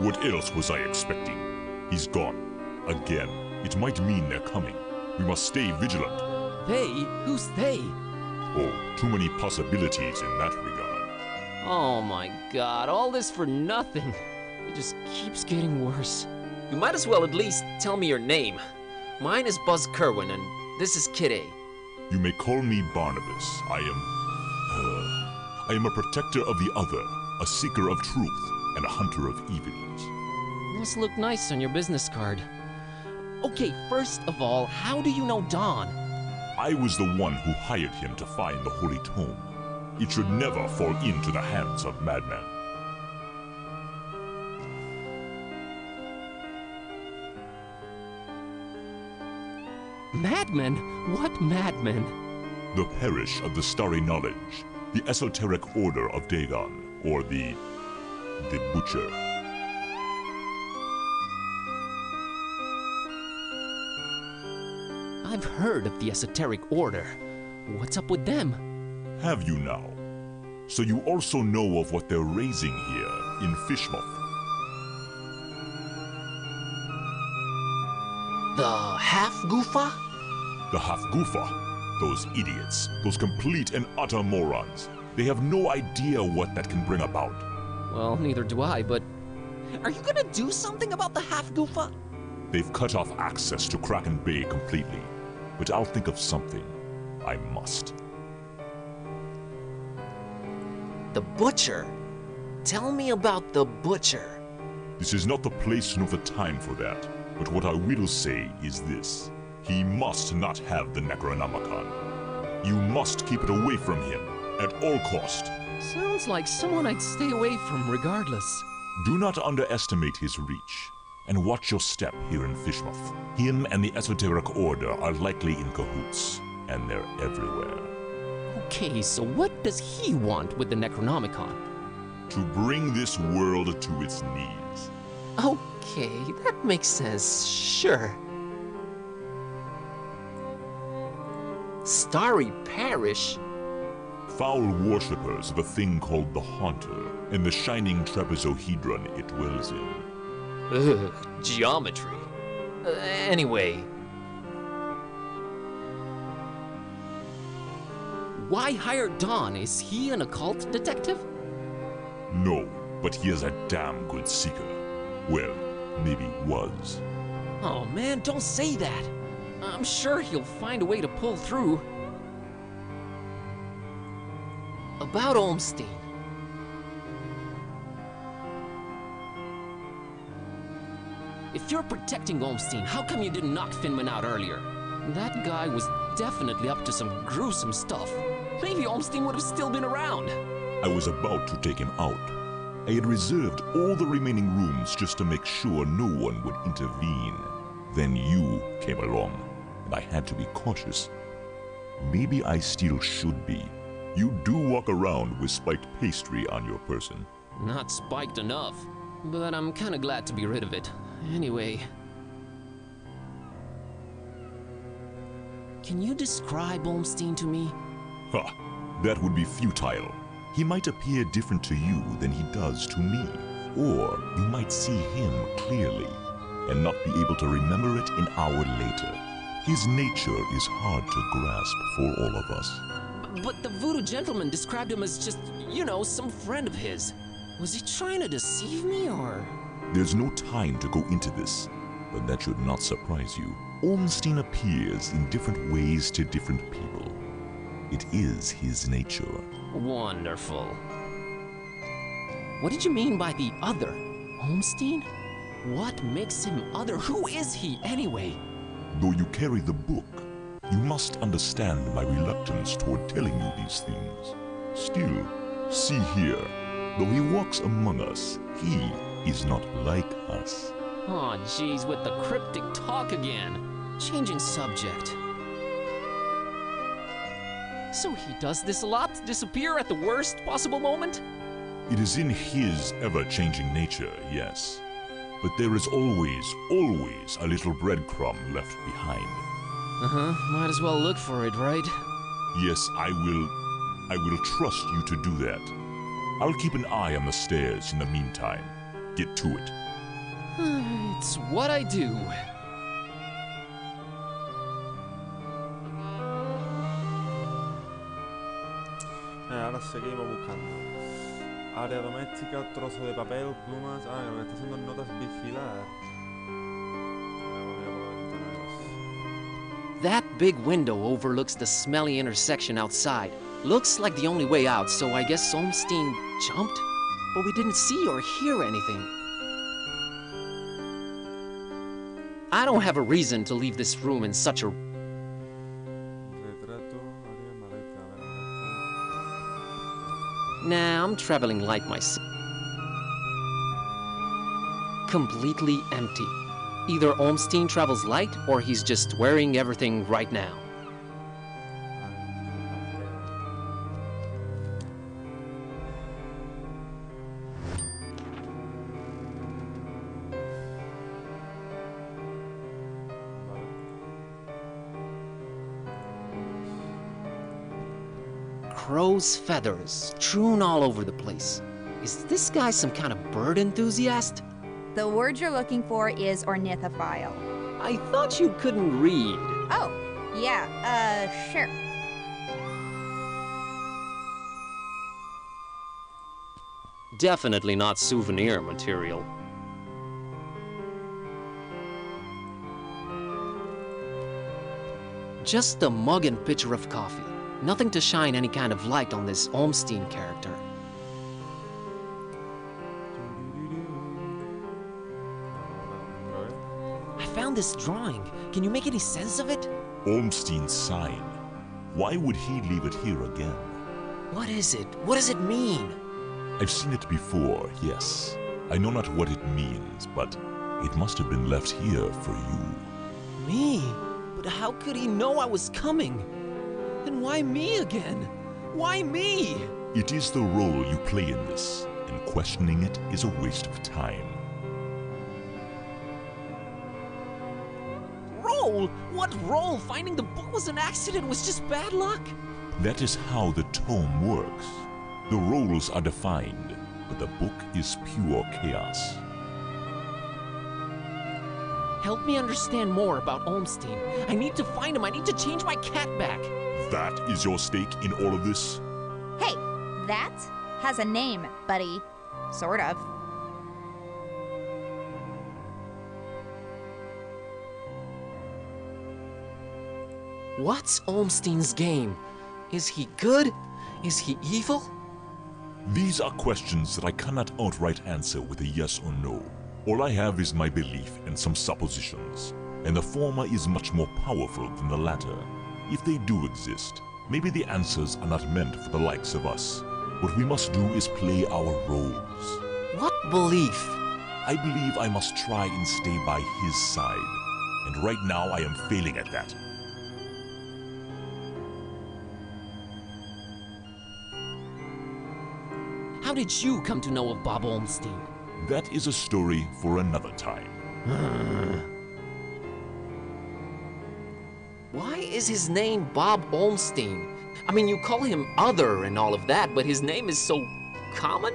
What else was I expecting? He's gone. Again. It might mean they're coming. We must stay vigilant. They? Who's they? Oh, too many possibilities in that regard. Oh my god, all this for nothing. It just keeps getting worse. You might as well at least tell me your name. Mine is Buzz Kerwin, and this is Kid A. You may call me Barnabas. I am a protector of the other, a seeker of truth, and a hunter of evils. Must look nice on your business card. Okay, first of all, how do you know Don? I was the one who hired him to find the Holy Tome. It should never fall into the hands of madmen. Madmen? What madmen? The Parish of the Starry Knowledge, the Esoteric Order of Dagon, or the Butcher. I've heard of the Esoteric Order. What's up with them? Have you now? So you also know of what they're raising here in Fishmouth? The half-goofa? The half-goofa. Those idiots. Those complete and utter morons. They have no idea what that can bring about. Well, neither do I, but... Are you gonna do something about the half-goofa? They've cut off access to Kraken Bay completely. But I'll think of something. I must. The butcher? Tell me about the butcher. This is not the place nor the time for that. But what I will say is this. He must not have the Necronomicon. You must keep it away from him, at all cost. Sounds like someone I'd stay away from regardless. Do not underestimate his reach, and watch your step here in Fishmouth. Him and the Esoteric Order are likely in cahoots, and they're everywhere. Okay, so what does he want with the Necronomicon? To bring this world to its knees. Okay, that makes sense, sure. Starry Parish? Foul worshippers of a thing called the Haunter, and the shining trapezohedron it dwells in. Ugh, geometry. Anyway. Why hire Don? Is he an occult detective? No, but he is a damn good seeker. Well, maybe was. Oh man, don't say that. I'm sure he'll find a way to pull through. About Olmstein. If you're protecting Olmstein, how come you didn't knock Finman out earlier? That guy was definitely up to some gruesome stuff. Maybe Olmstein would have still been around. I was about to take him out. I had reserved all the remaining rooms just to make sure no one would intervene. Then you came along, and I had to be cautious. Maybe I still should be. You do walk around with spiked pastry on your person. Not spiked enough, but I'm kinda glad to be rid of it. Anyway... Can you describe Olmstein to me? Ha! That would be futile. He might appear different to you than he does to me. Or you might see him clearly, and not be able to remember it an hour later. His nature is hard to grasp for all of us. But the voodoo gentleman described him as just, you know, some friend of his. Was he trying to deceive me, or...? There's no time to go into this, but that should not surprise you. Olmstein appears in different ways to different people. It is his nature. Wonderful. What did you mean by the other? Olmstein? What makes him other? Who is he, anyway? Though you carry the book, you must understand my reluctance toward telling you these things. Still, see here, though he walks among us, he is not like us. Aw, geez, with the cryptic talk again. Changing subject. So he does this a lot? Disappear at the worst possible moment? It is in his ever-changing nature, yes. But there is always a little breadcrumb left behind. Uh-huh, might as well look for it, right? Yes, I will trust you to do that. I'll keep an eye on the stairs in the meantime. Get to it. It's what I do. Ahora seguimos buscando. Área doméstica, trozo de papel, plumas. Ah, lo que está haciendo notas vigilar. That big window overlooks the smelly intersection outside. Looks like the only way out, so I guess Olmstein jumped? But we didn't see or hear anything. I don't have a reason to leave this room in such a... Nah, I'm traveling like myself. Completely empty. Either Olmstein travels light, or he's just wearing everything right now. crow's feathers strewn all over the place. Is this guy some kind of bird enthusiast? The word you're looking for is ornithophile. I thought you couldn't read. Oh, yeah, sure. Definitely not souvenir material. Just a mug and pitcher of coffee. Nothing to shine any kind of light on this Olmstein character. I found this drawing. Can you make any sense of it? Olmstein's sign. Why would he leave it here again? What is it? What does it mean? I've seen it before, yes. I know not what it means, but it must have been left here for you. Me? But how could he know I was coming? And why me again? Why me? It is the role you play in this, and questioning it is a waste of time. Role? What role? Finding the book was an accident, was just bad luck? That is how the tome works. The roles are defined, but the book is pure chaos. Help me understand more about Olmstein. I need to find him. I need to change my cat back. That is your stake in all of this? Hey, that has a name, buddy. Sort of. What's Olmstein's game? Is he good? Is he evil? These are questions that I cannot outright answer with a yes or no. All I have is my belief and some suppositions, and the former is much more powerful than the latter. If they do exist, maybe the answers are not meant for the likes of us. What we must do is play our roles. What belief? I believe I must try and stay by his side, and right now I am failing at that. How did you come to know of Bob Olmstein? That is a story for another time. Why is his name Bob Olmstein? I mean, you call him other and all of that, but his name is so common?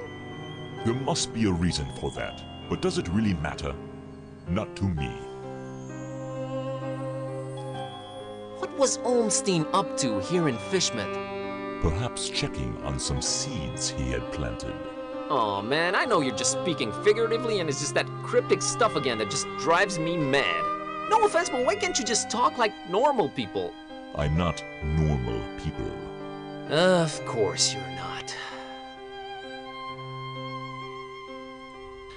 There must be a reason for that, but does it really matter? Not to me. What was Olmstein up to here in Fishmouth? Perhaps checking on some seeds he had planted. Aw, man, I know you're just speaking figuratively and it's just that cryptic stuff again that just drives me mad. No offense, but why can't you just talk like normal people? I'm not normal people. Of course you're not.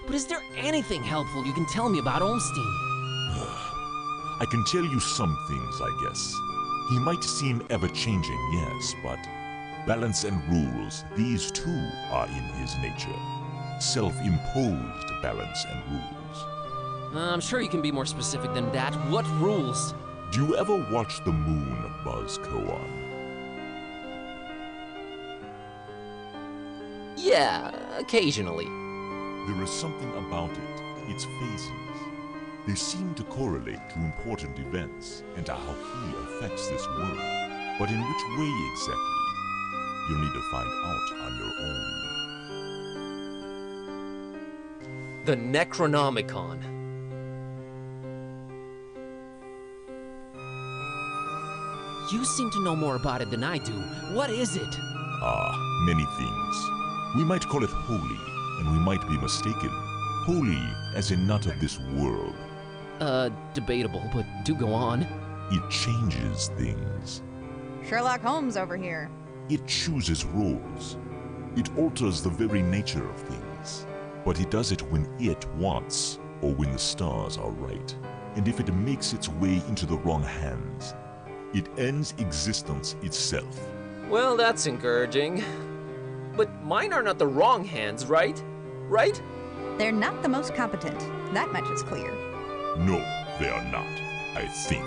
But is there anything helpful you can tell me about Olmstein? I can tell you some things, I guess. He might seem ever-changing, yes, but balance and rules, these too are in his nature. Self-imposed balance and rules. I'm sure you can be more specific than that. What rules? Do you ever watch the moon, Buzz Koan? Yeah, occasionally. There is something about it, its phases. They seem to correlate to important events and to how he affects this world. But in which way exactly? You'll need to find out on your own. The Necronomicon. You seem to know more about it than I do. What is it? Many things. We might call it holy, and we might be mistaken. Holy as in not of this world. Debatable, but do go on. It changes things. Sherlock Holmes over here. It chooses roles. It alters the very nature of things. But it does it when it wants, or when the stars are right. And if it makes its way into the wrong hands, it ends existence itself. Well, that's encouraging. But mine are not the wrong hands, right? Right? They're not the most competent. That much is clear. No, they are not, I think.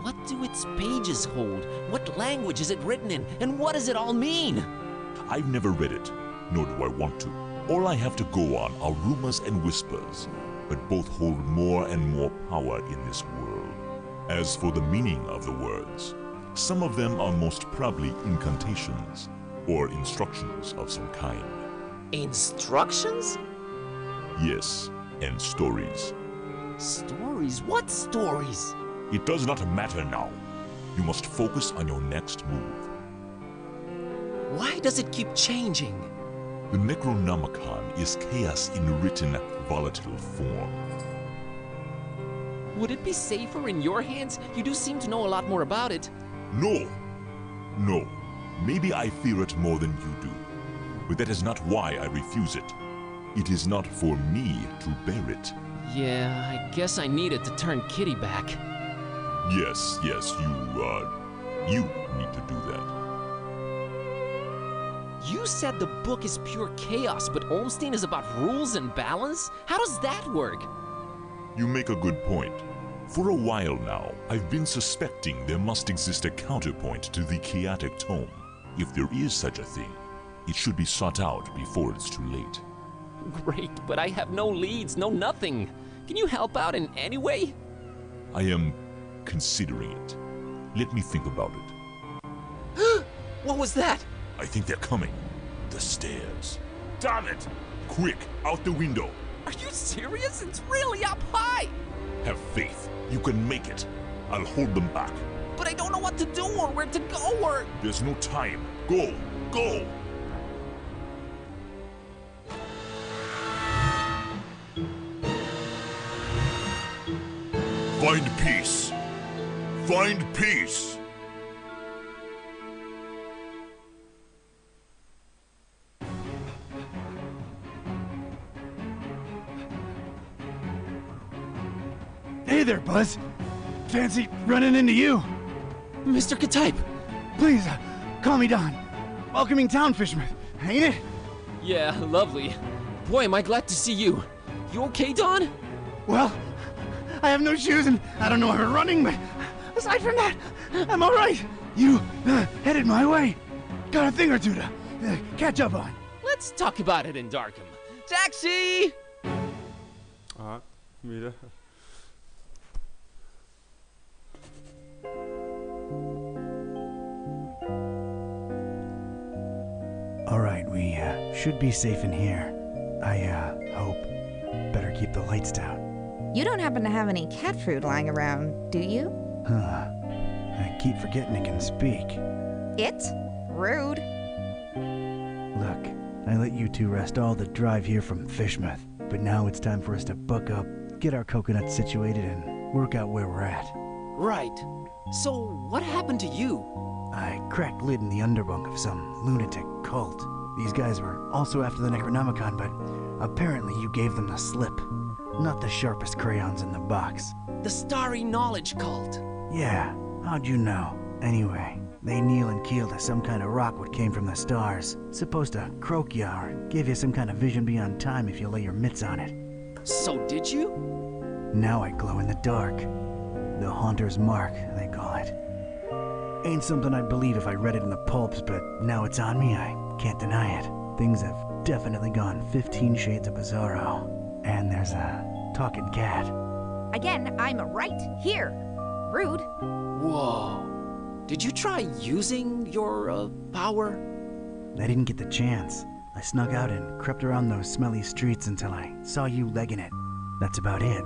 What do its pages hold? What language is it written in? And what does it all mean? I've never read it, nor do I want to. All I have to go on are rumors and whispers, but both hold more and more power in this world. As for the meaning of the words, some of them are most probably incantations or instructions of some kind. Instructions? Yes, and stories. Stories? What stories? It does not matter now. You must focus on your next move. Why does it keep changing? The Necronomicon is chaos in written, volatile form. Would it be safer in your hands? You do seem to know a lot more about it. No! No. Maybe I fear it more than you do. But that is not why I refuse it. It is not for me to bear it. Yeah, I guess I needed to turn Kitty back. Yes, you need to do that. You said the book is pure chaos, but Olmstein is about rules and balance? How does that work? You make a good point. For a while now, I've been suspecting there must exist a counterpoint to the chaotic tome. If there is such a thing, it should be sought out before it's too late. Great, but I have no leads, no nothing. Can you help out in any way? I am considering it. Let me think about it. What was that? I think they're coming. The stairs. Damn it! Quick, out the window. Are you serious? It's really up high! Have faith. You can make it. I'll hold them back. But I don't know what to do or where to go or... There's no time. Go! Go! Find peace. Find peace. Hey there, Buzz. Fancy running into you. Mr. Ktype! Please, call me Don. Welcoming town, Fishman, ain't it? Yeah, lovely. Boy, am I glad to see you. You okay, Don? Well, I have no shoes and I don't know how to running, but aside from that, I'm all right. You headed my way. Got a thing or two to catch up on. Let's talk about it in Darkham. Taxi! Ah, mira. All right, we should be safe in here. I hope. Better keep the lights down. You don't happen to have any cat food lying around, do you? Huh. I keep forgetting it can speak. It? Rude. Look, I let you two rest all the drive here from Fishmouth, but now it's time for us to buck up, get our coconuts situated, and work out where we're at. Right. So, what happened to you? I cracked lid in the underbunk of some lunatic cult. These guys were also after the Necronomicon, but apparently you gave them the slip. Not the sharpest crayons in the box. The Starry Knowledge Cult. Yeah, how'd you know? Anyway, they kneel and keel to some kind of rock what came from the stars. Supposed to croak ya or give you some kind of vision beyond time if you lay your mitts on it. So did you? Now I glow in the dark. The Haunter's Mark, they call it. Ain't something I'd believe if I read it in the pulps, but now it's on me, I can't deny it. Things have definitely gone 15 shades of bizarro. And there's a talking cat. Again, I'm right here. Rude. Whoa. Did you try using your, power? I didn't get the chance. I snuck out and crept around those smelly streets until I saw you legging it. That's about it.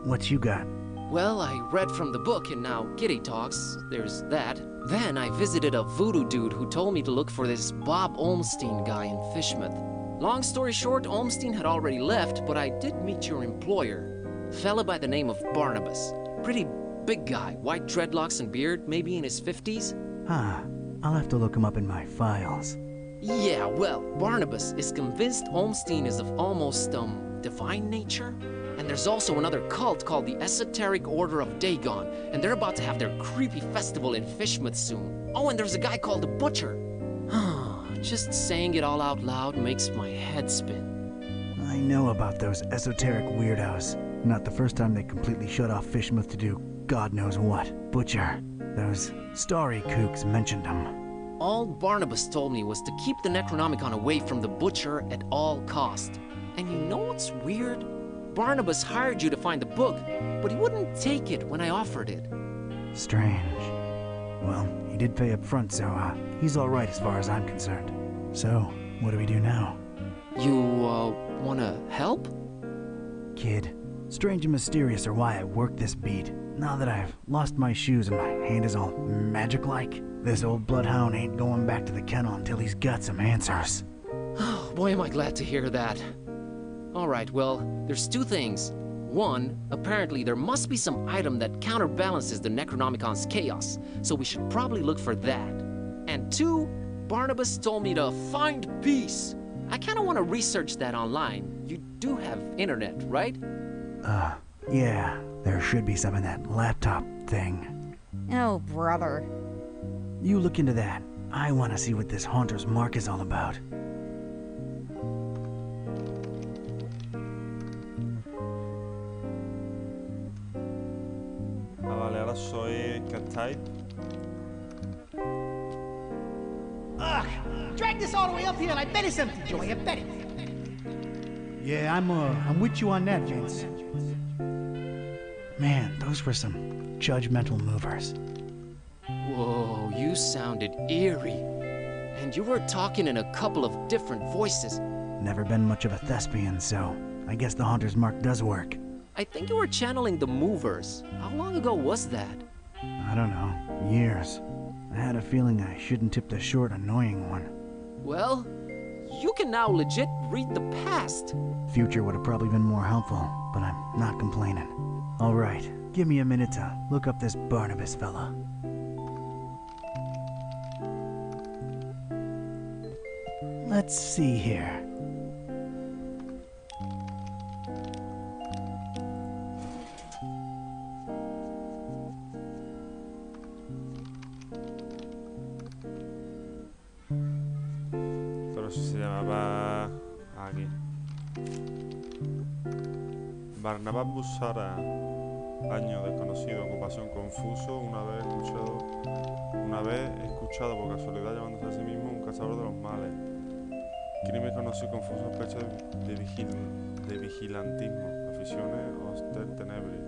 What you got? Well, I read from the book and now Kitty talks. There's that. Then I visited a voodoo dude who told me to look for this Bob Olmstein guy in Fishmouth. Long story short, Olmstein had already left, but I did meet your employer. Fella by the name of Barnabas. Pretty big guy, white dreadlocks and beard, maybe in his 50s. Huh. I'll have to look him up in my files. Yeah, well, Barnabas is convinced Olmstein is of almost, divine nature. And there's also another cult called the Esoteric Order of Dagon, and they're about to have their creepy festival in Fishmouth soon. Oh, and there's a guy called the Butcher. Just saying it all out loud makes my head spin. I know about those esoteric weirdos. Not the first time they completely shut off Fishmouth to do God knows what. Butcher. Those starry kooks mentioned them. All Barnabas told me was to keep the Necronomicon away from the butcher at all cost. And you know what's weird? Barnabas hired you to find the book, but he wouldn't take it when I offered it. Strange. Well, he did pay up front, so he's all right as far as I'm concerned. So, what do we do now? You, wanna help? Kid, strange and mysterious are why I work this beat. Now that I've lost my shoes and my hand is all magic-like, this old bloodhound ain't going back to the kennel until he's got some answers. Oh, boy, am I glad to hear that. All right, well, there's two things. One, apparently there must be some item that counterbalances the Necronomicon's chaos, so we should probably look for that. And two, Barnabas told me to find peace. I kind of want to research that online. You do have internet, right? Yeah, there should be some in that laptop thing. Oh, brother. You look into that. I want to see what this Haunter's Mark is all about. Vale, ahora soy Cat-Type. Ugh! Drag this all the way up here and I bet it's empty, Joey. I bet it. Yeah, I'm with you on that, Vince. Man, those were some judgmental movers. Whoa, you sounded eerie. And you were talking in a couple of different voices. Never been much of a thespian, so I guess the Haunter's Mark does work. I think you were channeling the movers. How long ago was that? I don't know. Years. I had a feeling I shouldn't tip the short, annoying one. Well, you can now legit read the past. Future would have probably been more helpful, but I'm not complaining. All right, give me a minute to look up this Barnabas fella. Let's see here. Pero se llamaba aquí. Barnabas Busara, año desconocido, ocupación confuso, una vez escuchado por casualidad llamándose a sí mismo un cazador de los males. Crimen conocido con sospecha de vigilantismo, aficiones hostel tenebris.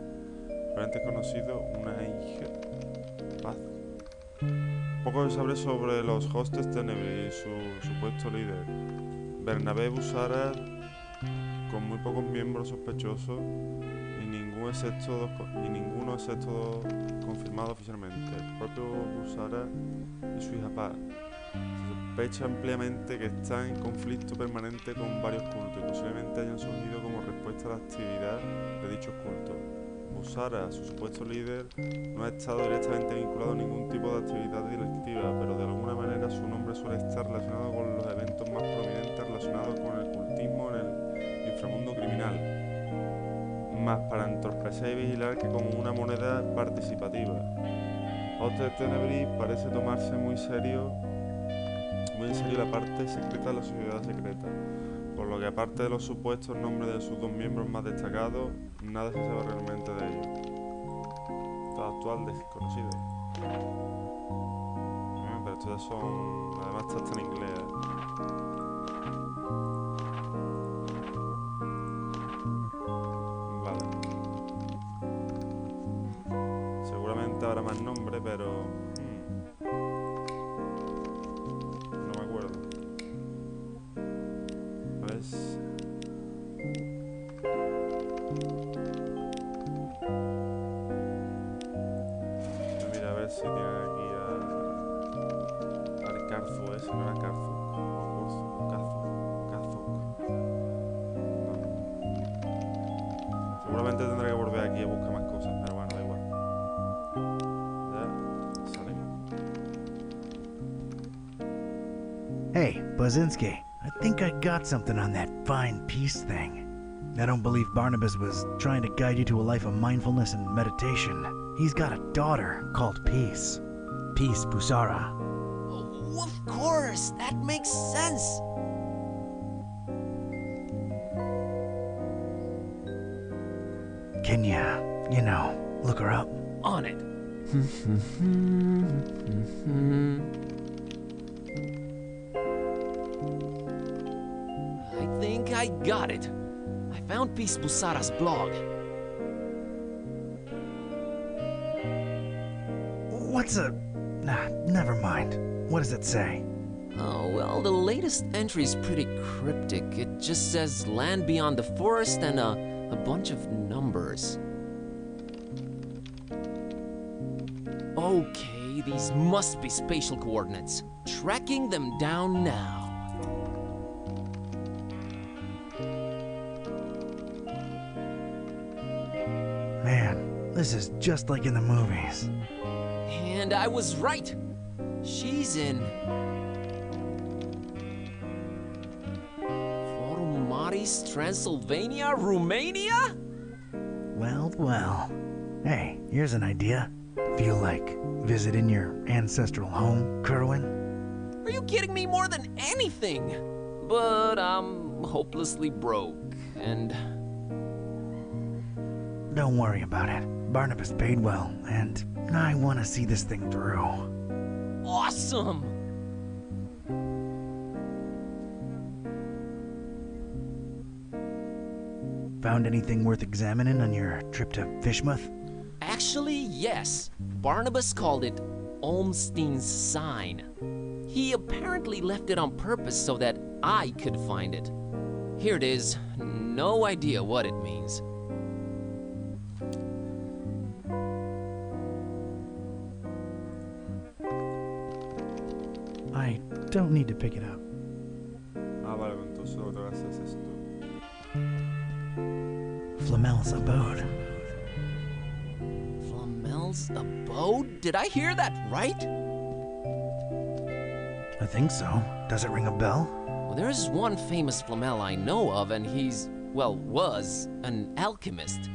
Parentes conocido una hija. Paz. Poco se sabe sobre los hostes tenebris y su supuesto líder. Bernabé Busara, con muy pocos miembros sospechosos y ninguno excepto confirmado oficialmente. El propio Busara y su hija Paz. Se sospecha ampliamente que están en conflicto permanente con varios cultos y posiblemente hayan surgido como respuesta a la actividad de dichos cultos. Busara, su supuesto líder, no ha estado directamente vinculado a ningún tipo de actividad delictiva, pero de alguna manera su nombre suele estar relacionado con los eventos más prominentes relacionados con el cultismo en el inframundo criminal, más para entorpecer y vigilar que como una moneda participativa. Hostel Tenebris parece tomarse muy en serio la parte secreta de la sociedad secreta, por lo que aparte de los supuestos nombres de sus dos miembros más destacados, nada se sabe realmente de ellos. Estado actual desconocido. Pero estos ya son... además está en inglés. Vale. Seguramente habrá más nombres, pero... no me acuerdo. ¿Ves? Mira a ver si tiene aquí al Carzu ese, no era Carzu. No. Seguramente tendré que volver aquí a buscar más cosas, pero bueno, da igual. Ya salimos. Hey, Bazinski, I think I got something on that fine peace thing. I don't believe Barnabas was trying to guide you to a life of mindfulness and meditation. He's got a daughter called Peace. Peace Busara. Oh, of course, that makes sense. Can you know, look her up? On it. I got it. I found Peace Busara's blog. What's a... Nah, never mind. What does it say? Oh, well, the latest entry's pretty cryptic. It just says land beyond the forest and a bunch of numbers. Okay, these must be spatial coordinates. Tracking them down now. Man, this is just like in the movies. And I was right. She's in Maris, Transylvania, Romania? Well, well. Hey, here's an idea. Feel like visiting your ancestral home, Kerwin? Are you kidding me? More than anything? But I'm hopelessly broke, and... Don't worry about it. Barnabas paid well, and I want to see this thing through. Awesome! Found anything worth examining on your trip to Fishmouth? Actually, yes. Barnabas called it Olmstein's sign. He apparently left it on purpose so that I could find it. Here it is. No idea what it means. I don't need to pick it up. Ah, vale, entonces lo que haces es esto. Flamel's abode. Flamel's abode? Did I hear that right? I think so. Does it ring a bell? Well, there's one famous Flamel I know of, and he's, well, was an alchemist.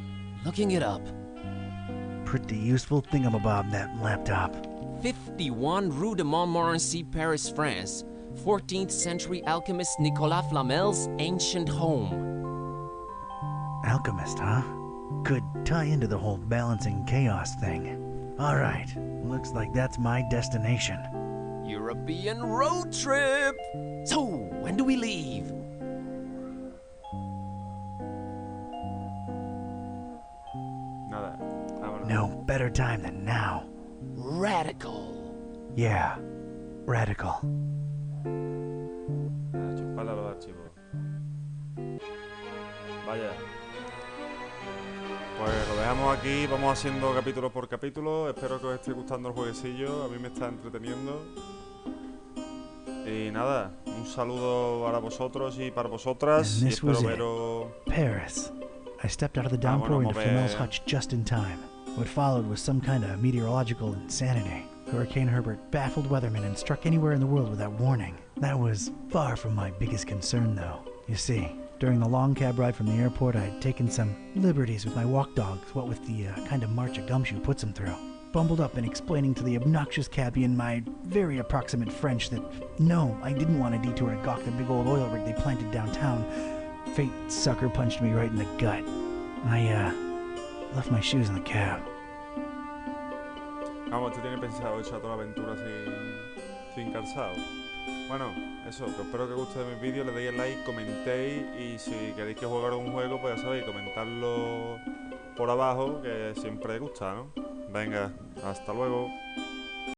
Looking it up. Pretty useful thingamabob, that laptop. 51 Rue de Montmorency, Paris, France. 14th century alchemist Nicolas Flamel's ancient home. Alchemist, huh? Could tie into the whole balancing chaos thing. All right, looks like that's my destination. European road trip! So, when do we leave? Nada, vámonos. No better time than now. Radical. Yeah, radical. Chuparle a los archivos. Vaya. Pues lo dejamos aquí, vamos haciendo capítulo por capítulo. Espero que os esté gustando el jueguecillo, a mí me está entreteniendo. Y nada, un saludo para vosotros y para vosotras. Y espero veros. Paris. I stepped out of the downpour into Flamel's hutch just in time. What followed was some kind of meteorological insanity. Hurricane Herbert baffled weathermen and struck anywhere in the world without warning. That was far from my biggest concern, though. You see, during the long cab ride from the airport, I'd taken some liberties with my walk dogs, what with the kind of march a gumshoe puts them through. Bumbled up and explaining to the obnoxious cabbie in my very approximate French that, no, I didn't want a detour to gawk the big old oil rig they planted downtown. Fate sucker punched me right in the gut. I left my shoes in the cab. Vamos, ¿tú tienes pensado echar toda la aventura sin cansado? Bueno, eso, que espero que os guste de mis vídeos, le deis el like, comentéis y si queréis que juegue algún juego, pues ya sabéis, comentadlo por abajo, que siempre gusta, ¿no? Venga, hasta luego.